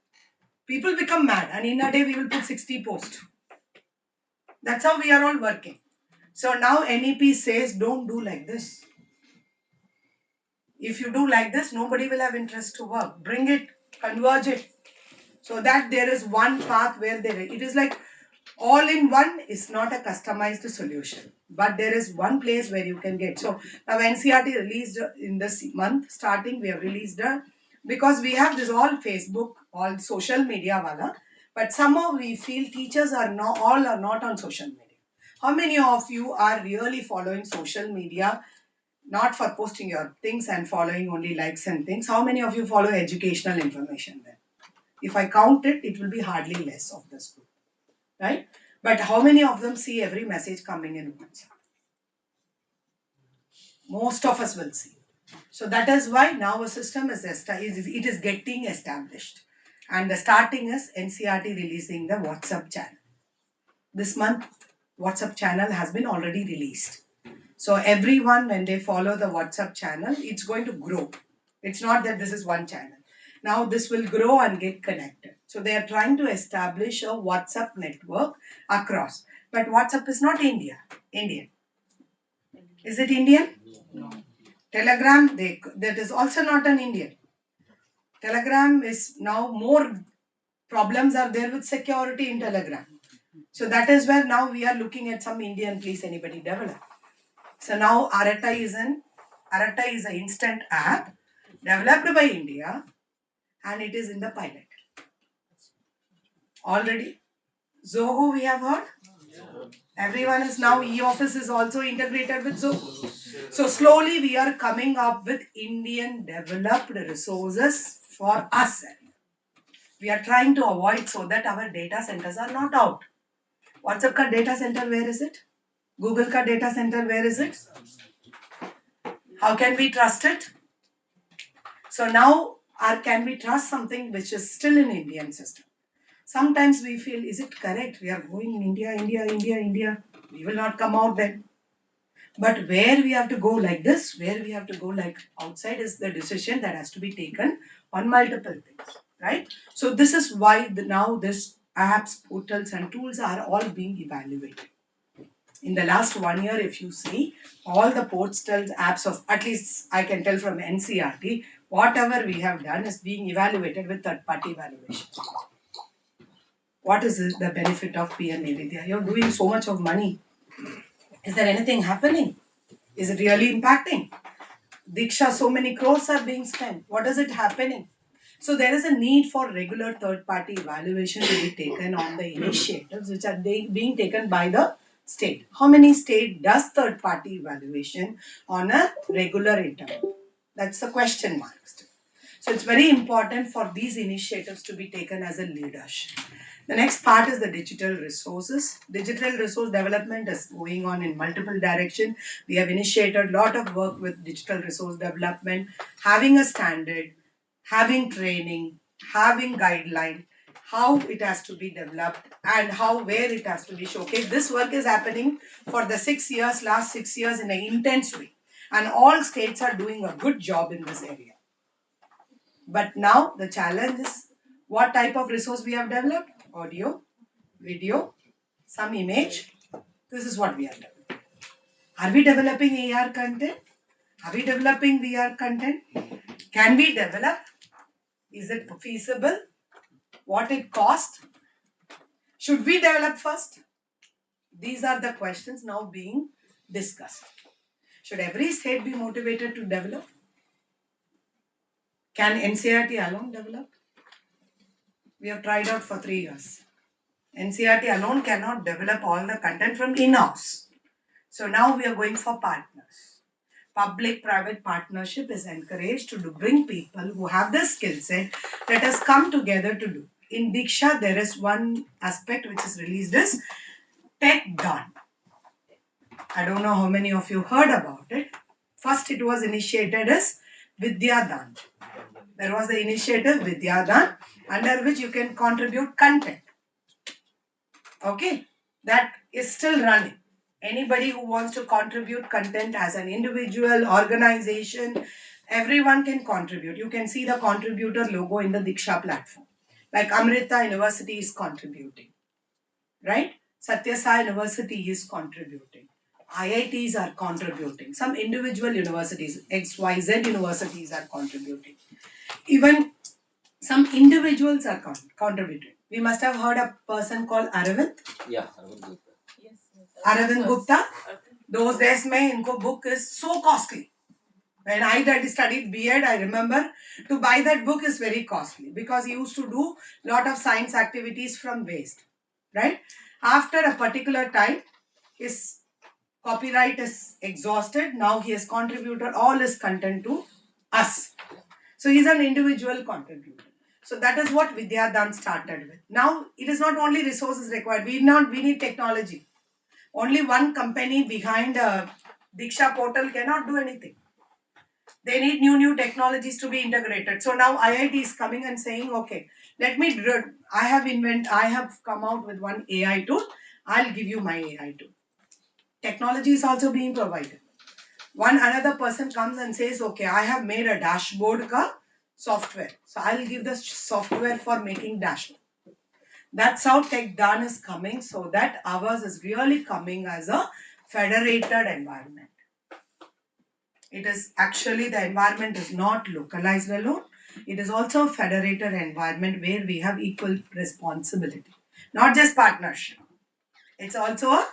People become mad and in a day we will put 60 posts. That's how we are all working. So now NEP says don't do like this. If you do like this, nobody will have interest to work. Bring it, converge it. So that there is one path where it is like all in one is not a customized solution. But there is one place where you can get. So now NCRT released in this month, starting we have released because we have this all Facebook, all social media wala. But somehow we feel teachers are not on social media. How many of you are really following social media? Not for posting your things and following only likes and things. How many of you follow educational information then? If I count it, it will be hardly less of this group. Right? But how many of them see every message coming in WhatsApp? Most of us will see. So that is why now a system it is getting established. And the starting is NCRT releasing the WhatsApp channel. This month, WhatsApp channel has been already released. So everyone, when they follow the WhatsApp channel, it's going to grow. It's not that this is one channel. Now this will grow and get connected. So they are trying to establish a WhatsApp network across. But WhatsApp is not Indian. Is it Indian? No. Telegram, that is also not an Indian. Telegram is now more problems are there with security in Telegram. So that is where now we are looking at some Indian, please anybody develop. So now Arata is an instant app developed by India and it is in the pilot. Already. Zoho we have heard. Everyone is now e-office is also integrated with Zoho. So slowly we are coming up with Indian developed resources for us. We are trying to avoid so that our data centers are not out. WhatsApp ka data center, where is it? Google ka data center, where is it? How can we trust it? So now, can we trust something which is still in Indian system? Sometimes we feel, is it correct? We are going India. We will not come out then. But where we have to go like this, where we have to go like outside is the decision that has to be taken on multiple things, right? So this is why now this apps, portals and tools are all being evaluated. In the last 1 year, if you see, all the portals apps of, at least I can tell from NCRT, whatever we have done is being evaluated with third party evaluation. What is the benefit of PM Vidya? You're doing so much of money. Is there anything happening? Is it really impacting? Diksha, so many crores are being spent. What is it happening? So there is a need for regular third-party evaluation to be taken on the initiatives which are being taken by the state. How many state does third-party evaluation on a regular interval? That's the question mark. So it's very important for these initiatives to be taken as a leadership. The next part is the digital resources. Digital resource development is going on in multiple directions. We have initiated a lot of work with digital resource development, having a standard, having training, having guideline, how it has to be developed and where it has to be showcased. This work is happening for the last 6 years in an intense way. And all states are doing a good job in this area. But now the challenge is what type of resource we have developed? Audio, video, some image. This is what we are developing. Are we developing AR content? Are we developing VR content? Can we develop? Is it feasible? What it cost? Should we develop first? These are the questions now being discussed. Should every state be motivated to develop? Can NCRT alone develop? We have tried out for 3 years. NCRT alone cannot develop all the content from in-house. So now we are going for partners. Public-private partnership is encouraged to bring people who have the skill set. Let us come together to do. In Diksha, there is one aspect which is released as Tech Dawn. I don't know how many of you heard about it. First, it was initiated as Vidya Dan. There was the initiative Vidya Dan, under which you can contribute content. Okay, that is still running. Anybody who wants to contribute content as an individual, organization, everyone can contribute. You can see the contributor logo in the Diksha platform. Like Amrita University is contributing, right? Satya Sai University is contributing. IITs are contributing. Some individual universities, XYZ universities are contributing. Even some individuals are contributing. We must have heard a person called Aravind. Yeah, Arvind Gupta. Yes, yes. Aravind Gupta. Those days mein inko book is so costly. When I studied B.Ed, I remember to buy that book is very costly because he used to do lot of science activities from waste, right? After a particular time, his copyright is exhausted. Now he has contributed all his content to us. So he's an individual contributor. So that is what Vidyadan started with. Now it is not only resources required. We need technology. Only one company behind Diksha portal cannot do anything. They need new technologies to be integrated. So now IIT is coming and saying, okay, I have come out with one AI tool. I'll give you my AI tool. Technology is also being provided. One another person comes and says, okay, I have made a dashboard ka software. So I'll give the software for making dashboard. That's how tech done is coming, so that ours is really coming as a federated environment. It is actually, the environment is not localized alone. It is also a federated environment where we have equal responsibility, not just partnership. It's also a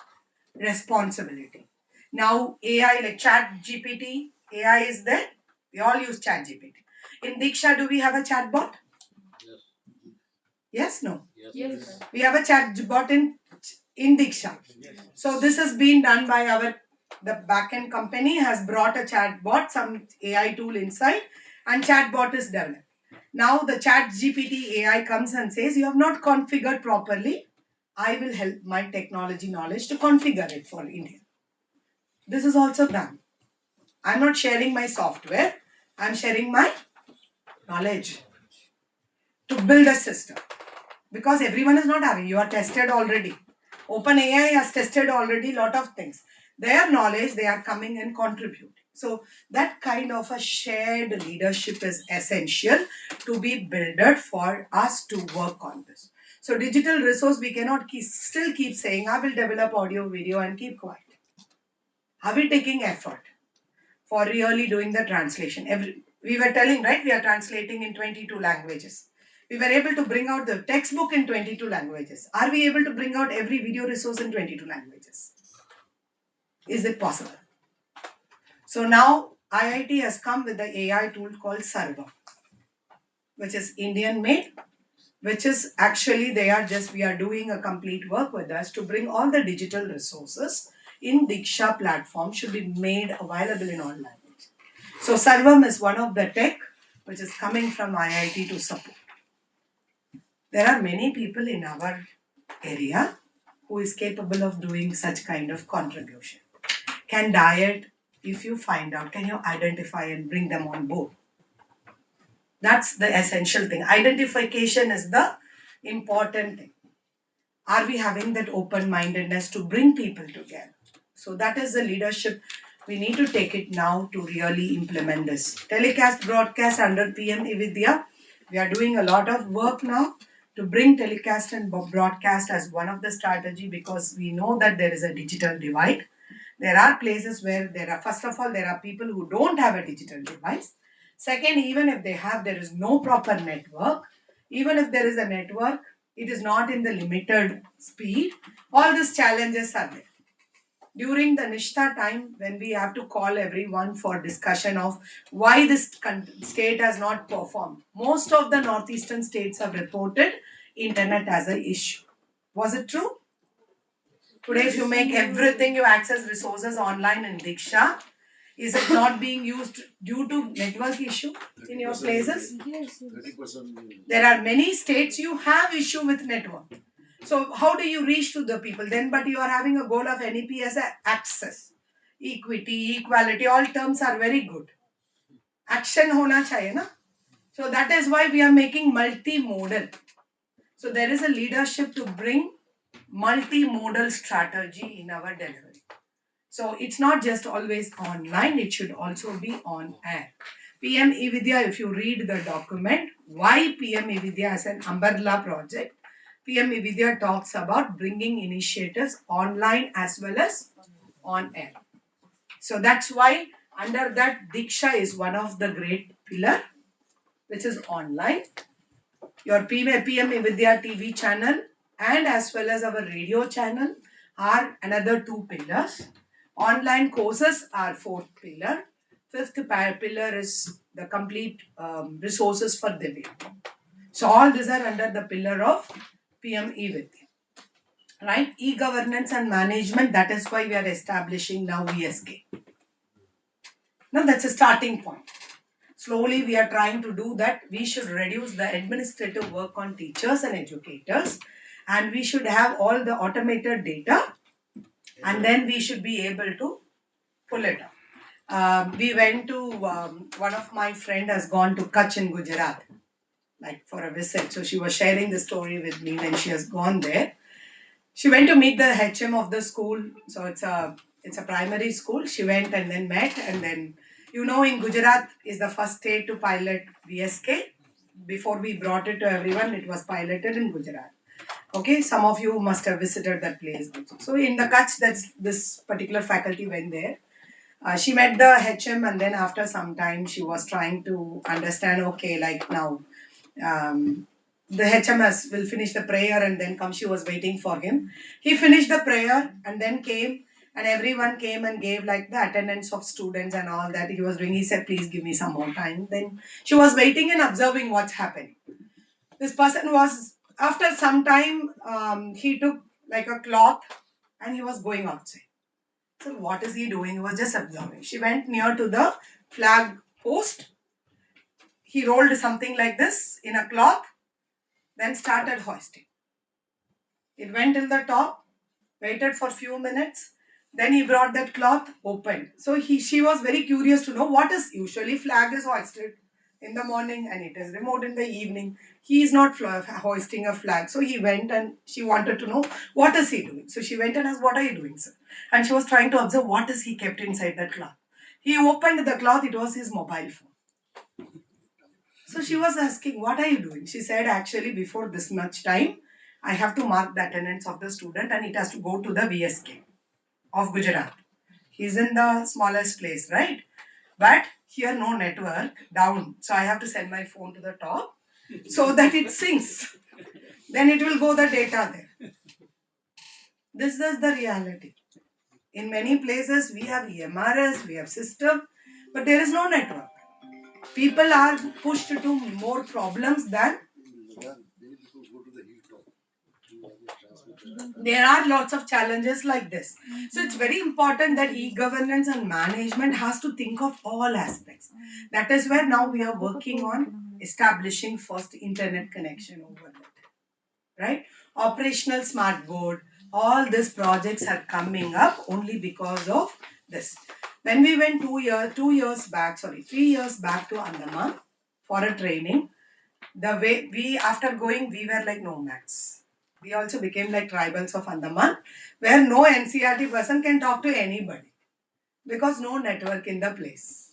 responsibility. Now AI like Chat GPT, AI is there. We all use Chat GPT. In Diksha, do we have a chat bot? Yes. Yes, no. Yes. Yes, sir. We have a chat bot in Diksha. So this has been done by the backend company has brought a chat bot, some AI tool inside, and chat bot is developed. Now the Chat GPT AI comes and says, you have not configured properly. I will help my technology knowledge to configure it for India. This is also done. I'm not sharing my software. I'm sharing my knowledge to build a system. Because everyone is not having. You are tested already. OpenAI has tested already lot of things. Their knowledge, they are coming and contributing. So that kind of a shared leadership is essential to be built for us to work on this. So digital resource, we cannot still keep saying, I will develop audio, video and keep quiet. Are we taking effort for really doing the translation? We were telling, right, we are translating in 22 languages. We were able to bring out the textbook in 22 languages. Are we able to bring out every video resource in 22 languages? Is it possible? So now IIT has come with the AI tool called Sarva, which is Indian made, which is actually we are doing a complete work with us to bring all the digital resources in Diksha platform should be made available in all languages. So Sarvam is one of the tech which is coming from IIT to support. There are many people in our area who is capable of doing such kind of contribution. Can diet, if you find out, can you identify and bring them on board? That's the essential thing. Identification is the important thing. Are we having that open-mindedness to bring people together? So that is the leadership. We need to take it now to really implement this. Telecast, broadcast under PM Vidya. We are doing a lot of work now to bring telecast and broadcast as one of the strategy, because we know that there is a digital divide. There are places where first of all, there are people who don't have a digital device. Second, even if they have, there is no proper network. Even if there is a network, it is not in the limited speed. All these challenges are there. During the Nishta time, when we have to call everyone for discussion of why this state has not performed, most of the northeastern states have reported internet as an issue. Was it true? Today, if you make everything, you access resources online in Diksha, is it not being used due to network issue in your places? Yes, 30%. There are many states you have issue with network. So how do you reach to the people then? But you are having a goal of NEP as access, equity, equality. All terms are very good. Action hona chahiye na. So that is why we are making multimodal. So there is a leadership to bring multimodal strategy in our delivery. So it's not just always online, it should also be on air. PM Vidya, if you read the document, why PM Vidya as an umbrella project, PM Vidya talks about bringing initiatives online as well as on air. So that's why under that Diksha is one of the great pillar, which is online. Your PM Vidya TV channel and as well as our radio channel are another two pillars. Online courses are fourth pillar. Fifth pillar is the complete resources for Divya. So all these are under the pillar of PM Vidya. Right? E-governance and management, that is why we are establishing now ESK. Now that's a starting point. Slowly we are trying to do that. We should reduce the administrative work on teachers and educators, and we should have all the automated data, and then we should be able to pull it up. We went to, one of my friend has gone to Kutch in Gujarat, like for a visit. So she was sharing the story with me when she has gone there. She went to meet the HM of the school. So it's a primary school. She went and then met, and then, in Gujarat is the first state to pilot VSK. Before we brought it to everyone, it was piloted in Gujarat. Okay, some of you must have visited that place also. So in the Kutch, that's this particular faculty went there. She met the HM, and then after some time, she was trying to understand. Okay, like now, the HMS will finish the prayer and then come. She was waiting for him. He finished the prayer and then came, and everyone came and gave like the attendance of students and all that he was doing. He said, "Please give me some more time." Then she was waiting and observing what's happening. This person was, after some time, he took like a cloth and he was going outside. So what is he doing? He was just observing. She went near to the flag post. He rolled something like this in a cloth, then started hoisting. It went till the top, waited for few minutes, then he brought that cloth, opened. So she was very curious to know what is usually flag is hoisted in the morning and it is removed in the evening. He is not hoisting a flag. So he went and she wanted to know what is he doing. So she went and asked, "What are you doing, sir?" And she was trying to observe what is he kept inside that cloth. He opened the cloth, it was his mobile phone. So she was asking, "What are you doing?" She said, "Actually, before this much time, I have to mark the attendance of the student and it has to go to the VSK of Gujarat. He's in the smallest place, right? But here, no network down. So I have to send my phone to the top so that it syncs. Then it will go the data there." This is the reality. In many places, we have EMRS, we have system, but there is no network. People are pushed to more problems than. Many people go to the hilltop to transmit the. There are lots of challenges like this. So it's very important that e-governance and management has to think of all aspects. That is where now we are working on establishing first internet connection over that. Right? Operational smart board. All these projects are coming up only because of this. When we went 3 years back to Andaman for a training, the way we, after going, we were like nomads. We also became like tribals of Andaman, where no NCRT person can talk to anybody because no network in the place.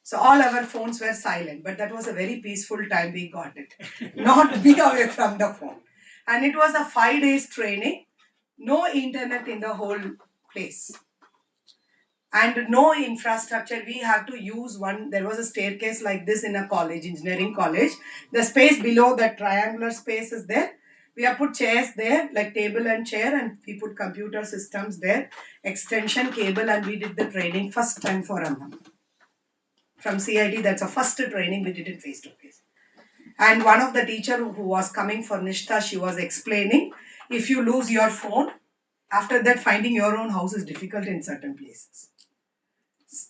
So all our phones were silent, but that was a very peaceful time we got it. Not be away from the phone. And it was a 5 days training, no internet in the whole place and no infrastructure. We have to use one. There was a staircase like this in a college, engineering college. The space below that triangular space is there. We have put chairs there, like table and chair, and we put computer systems there, extension cable, and we did the training first time for Annam. From CIT, that's a first training we did it face to face. And one of the teacher who was coming for Nishtha, she was explaining, if you lose your phone, after that finding your own house is difficult in certain places.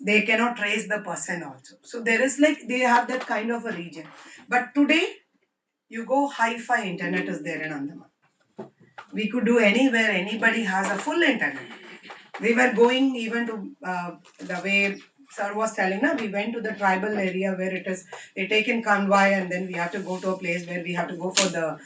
They cannot trace the person also. So there is like, they have that kind of a region. But today, you go hi-fi internet is there in Andaman. We could do anywhere, anybody has a full internet. We were going even to, the way sir was telling, we went to the tribal area where it is, they take in convoy and then we have to go to a place where we have to go for the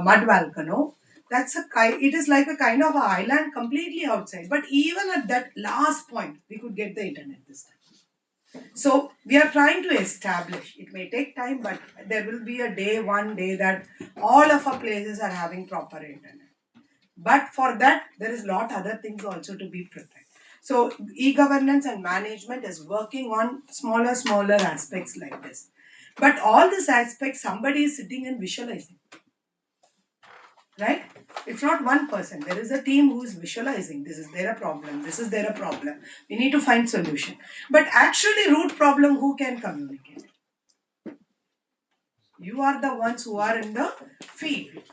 mud volcano. It is like a kind of an island completely outside. But even at that last point, we could get the internet this time. So we are trying to establish. It may take time, but there will be one day that all of our places are having proper internet. But for that, there is lot other things also to be prepared. So e-governance and management is working on smaller aspects like this. But all these aspects, somebody is sitting and visualizing. Right? It's not one person. There is a team who is visualizing. This is there a problem. This is there a problem. We need to find solution. But actually, root problem, who can communicate? You are the ones who are in the field.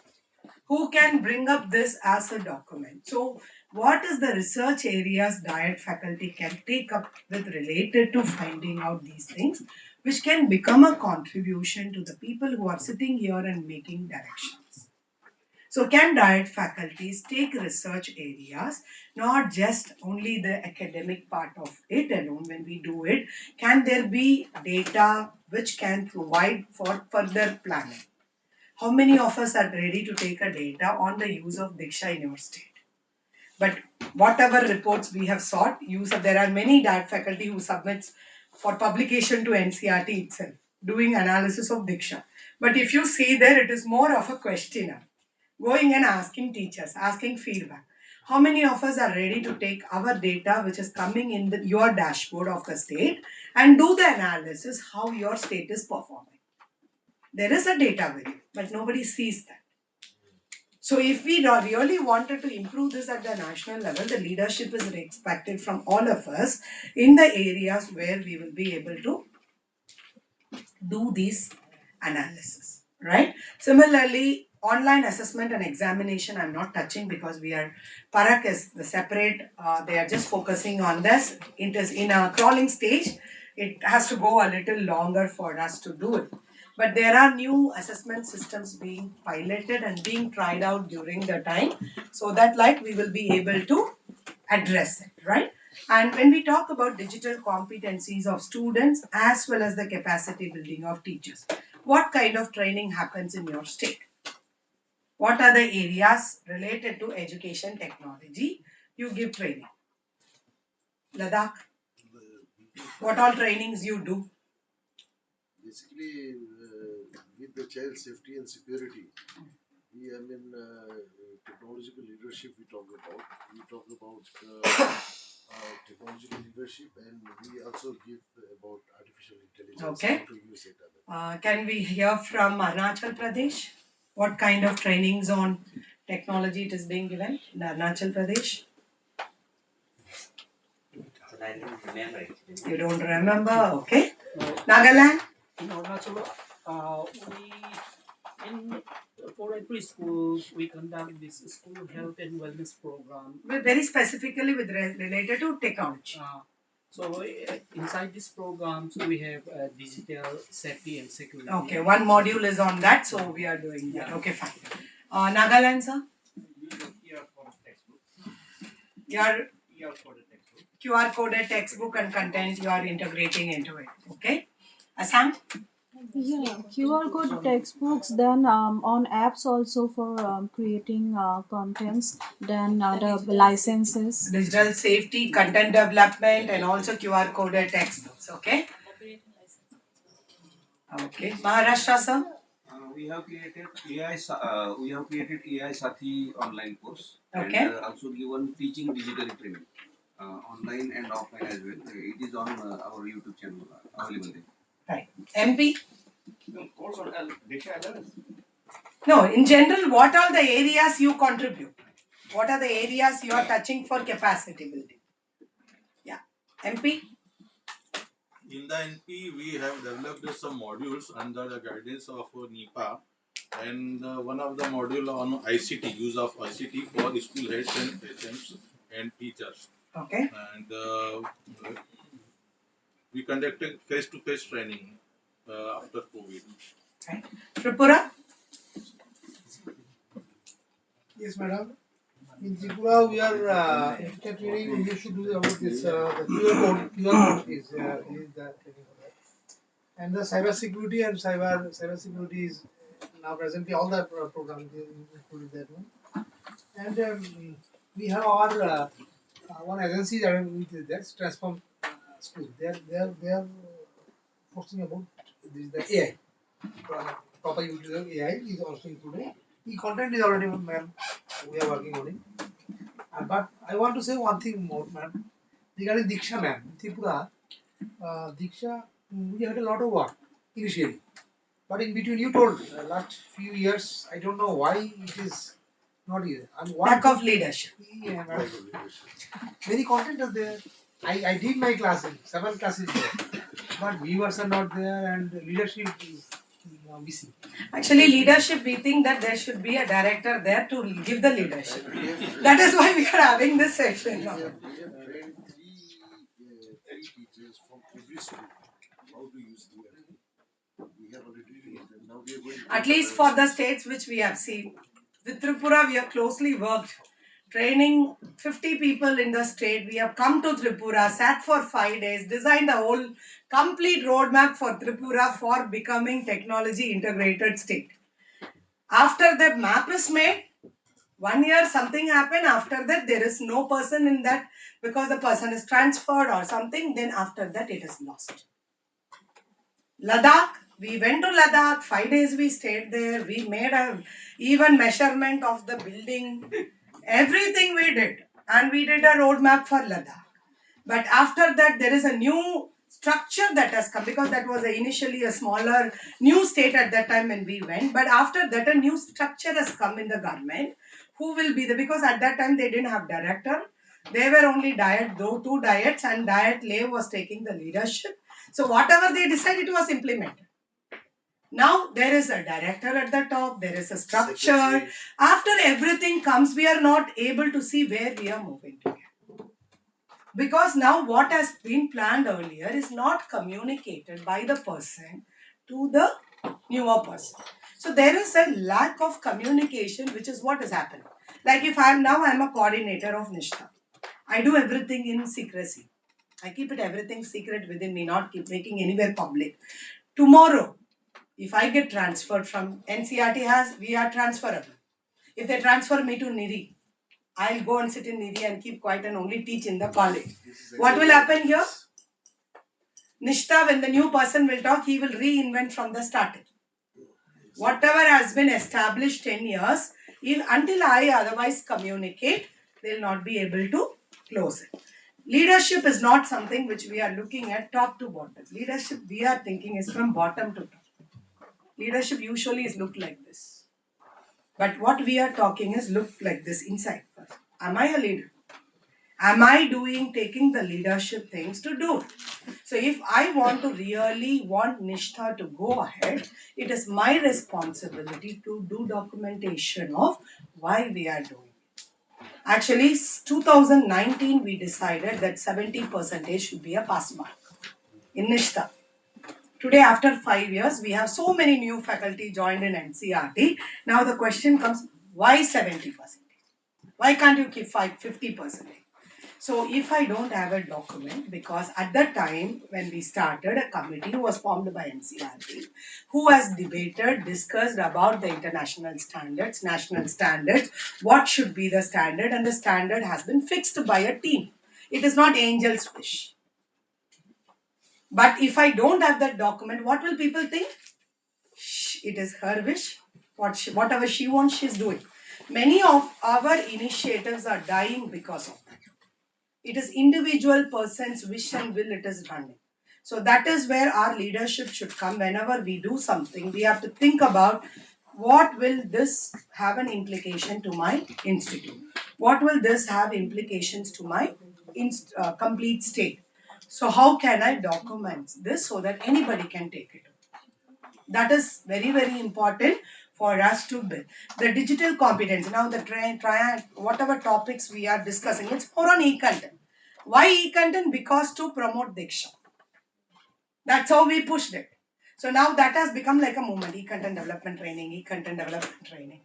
Who can bring up this as a document? So, what is the research areas diet faculty can take up with related to finding out these things, which can become a contribution to the people who are sitting here and making directions? So can diet faculties take research areas, not just only the academic part of it alone when we do it? Can there be data which can provide for further planning? How many of us are ready to take a data on the use of Diksha in your state? But whatever reports we have sought, there are many diet faculty who submits for publication to NCRT itself, doing analysis of Diksha. But if you see there, it is more of a questionnaire, going and asking teachers, asking feedback. How many of us are ready to take our data, which is coming in your dashboard of the state, and do the analysis how your state is performing? There is a data with you, but nobody sees that. So, if we really wanted to improve this at the national level, the leadership is expected from all of us in the areas where we will be able to do these analysis, right? Similarly, online assessment and examination I'm not touching because Parak is the separate, they are just focusing on this. It is in a crawling stage. It has to go a little longer for us to do it. But there are new assessment systems being piloted and being tried out during the time, so that like we will be able to address it, right? And when we talk about digital competencies of students as well as the capacity building of teachers, what kind of training happens in your state? What are the areas related to education technology you give training? Ladakh, what all trainings you do? Basically, with the child safety and security, we technological leadership. We talk about technological leadership, and we also give about artificial intelligence, Okay. how to use it. Can we hear from Arunachal Pradesh? What kind of trainings on technology it is being given in Arunachal Pradesh? I don't remember actually. You don't remember? Okay. Nagaland? In Arunachal, we in for every school we conduct this school health and wellness program. Very specifically related to technology. So inside this program, so we have digital safety and security. Okay, one module is on that, so we are doing that. Yeah. Okay, fine. Nagaland, sir? QR code textbook. Your QR code textbook. QR coded textbook and content you are integrating into it. Okay. Assam? Yeah, QR code textbooks, then on apps also for creating contents, then the licenses. Digital safety, content development, and also QR coded textbooks. Okay. Operating license. Okay. Maharashtra, sir? We have created AI Sathi online course, Okay. and also given teaching digital training, online and offline as well. It is on our YouTube channel available there. Right. MP? Course on Diksha LLS. No, in general, what are the areas you contribute? What are the areas you are touching for capacity building? Yeah. MP? In the NP, we have developed some modules under the guidance of NIPA, and one of the module on ICT, use of ICT for school heads and HMs and teachers. Okay. And we conducted face-to-face training after COVID. Right. Tripura? Yes, madam. In Tripura, we are in teacher training. We used to do about this. The QR code. QR code is the training for that. And the cyber security and cyber security is now presently all the programs included that one. And we have our one agency that is that's Transform School. They are posting about this the AI. Proper use of AI is also included. The content is already, ma'am, we are working on it. But I want to say one thing more, ma'am. Regarding Diksha, ma'am, in Tripura, Diksha, we had a lot of work initially. But in between, you told last few years, I don't know why it is not here. Lack of leadership. Yeah, madam. Many content are there. I did my classes, several classes there. But viewers are not there and leadership is missing. Actually, leadership, we think that there should be a director there to give the leadership. That is why we are having this session now. We have trained three teachers from every school how to use the. We have already trained them. Now we are going to At least for the states which we have seen. With Tripura, we have closely worked, training 50 people in the state. We have come to Tripura, sat for 5 days, designed a whole complete roadmap for Tripura for becoming technology integrated state. After the map is made, 1 year something happened. After that, there is no person in that because the person is transferred or something. Then after that, it is lost. Ladakh, we went to Ladakh, 5 days we stayed there. We made a even measurement of the building, everything we did, and we did a roadmap for Ladakh. But after that, there is a new structure that has come because that was initially a smaller new state at that time when we went. But after that, a new structure has come in the government. Who will be the, because at that time they didn't have director. They were only diet, though two diets, and diet Lev was taking the leadership. So whatever they decided, it was implemented. Now there is a director at the top, there is a structure. Secretary. After everything comes, we are not able to see where we are moving to. Because now what has been planned earlier is not communicated by the person to the newer person. So there is a lack of communication, which is what is happening. Like if I'm a coordinator of Nishtha. I do everything in secrecy. I keep it everything secret within me, not keep making anywhere public. Tomorrow, if I get transferred from NCRT, we are transferable. If they transfer me to NIRI, I'll go and sit in NIRI and keep quiet and only teach in the college. What will happen here? Nishtha, when the new person will talk, he will reinvent from the starting. Whatever has been established 10 years, until I otherwise communicate, they'll not be able to close it. Leadership is not something which we are looking at top to bottom. Leadership we are thinking is from bottom to top. Leadership usually is look like this. But what we are talking is look like this inside first. Am I a leader? Am I taking the leadership things to do it? So if I want to really want Nishtha to go ahead, it is my responsibility to do documentation of why we are doing it. Actually, 2019 we decided that 70% should be a pass mark in Nishtha. Today, after 5 years, we have so many new faculty joined in NCRT. Now the question comes, why 70%? Why can't you keep 50%? So if I don't have a document, because at that time when we started, a committee was formed by NCRT who has debated, discussed about the international standards, national standards, what should be the standard, and the standard has been fixed by a team. It is not angel's wish. But if I don't have that document, what will people think? It is her wish. Whatever she wants, she's doing. Many of our initiatives are dying because of that. It is individual person's wish and will it is running. So that is where our leadership should come. Whenever we do something, we have to think about what will this have an implication to my institute? What will this have implications to my complete state? So how can I document this so that anybody can take it? That is very, very important for us to build. The digital competence, now the whatever topics we are discussing, it's more on e-content. Why e-content? Because to promote Diksha. That's how we pushed it. So now that has become like a movement, e-content development training, e-content development training.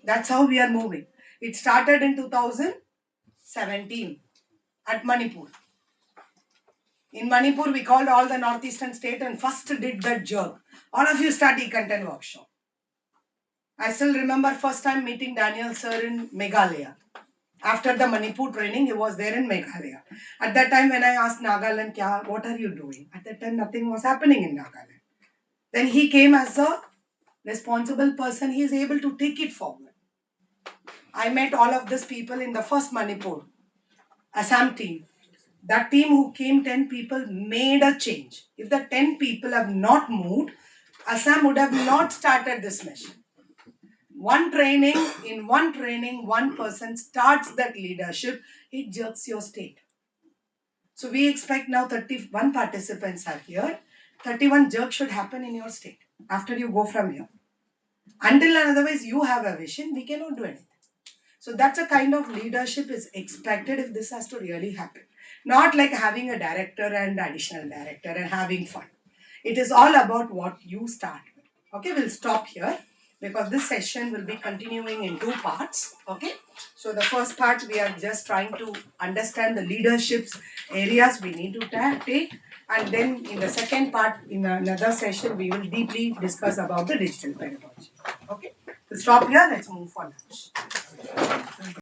That's how we are moving. It started in 2017 at Manipur. In Manipur, we called all the northeastern state and first did that jerk. All of you start e-content workshop. I still remember first time meeting Daniel sir in Meghalaya. After the Manipur training, he was there in Meghalaya. At that time, when I asked Nagaland, what are you doing? At that time, nothing was happening in Nagaland. Then he came as a responsible person. He is able to take it forward. I met all of these people in the first Manipur, Assam team. That team who came, 10 people, made a change. If the 10 people have not moved, Assam would have not started this mission. One training, one person starts that leadership, it jerks your state. So we expect now 31 participants are here. 31 jerks should happen in your state after you go from here. Until and otherwise you have a vision, we cannot do anything. So that's a kind of leadership is expected if this has to really happen. Not like having a director and additional director and having fun. It is all about what you start with. Okay, we'll stop here. because this session will be continuing in 2 parts. Okay. So the first part we are just trying to understand the leadership's areas we need to take, and then in the second part, in another session, we will deeply discuss about the digital pedagogy. Okay. To stop here, let's move for lunch.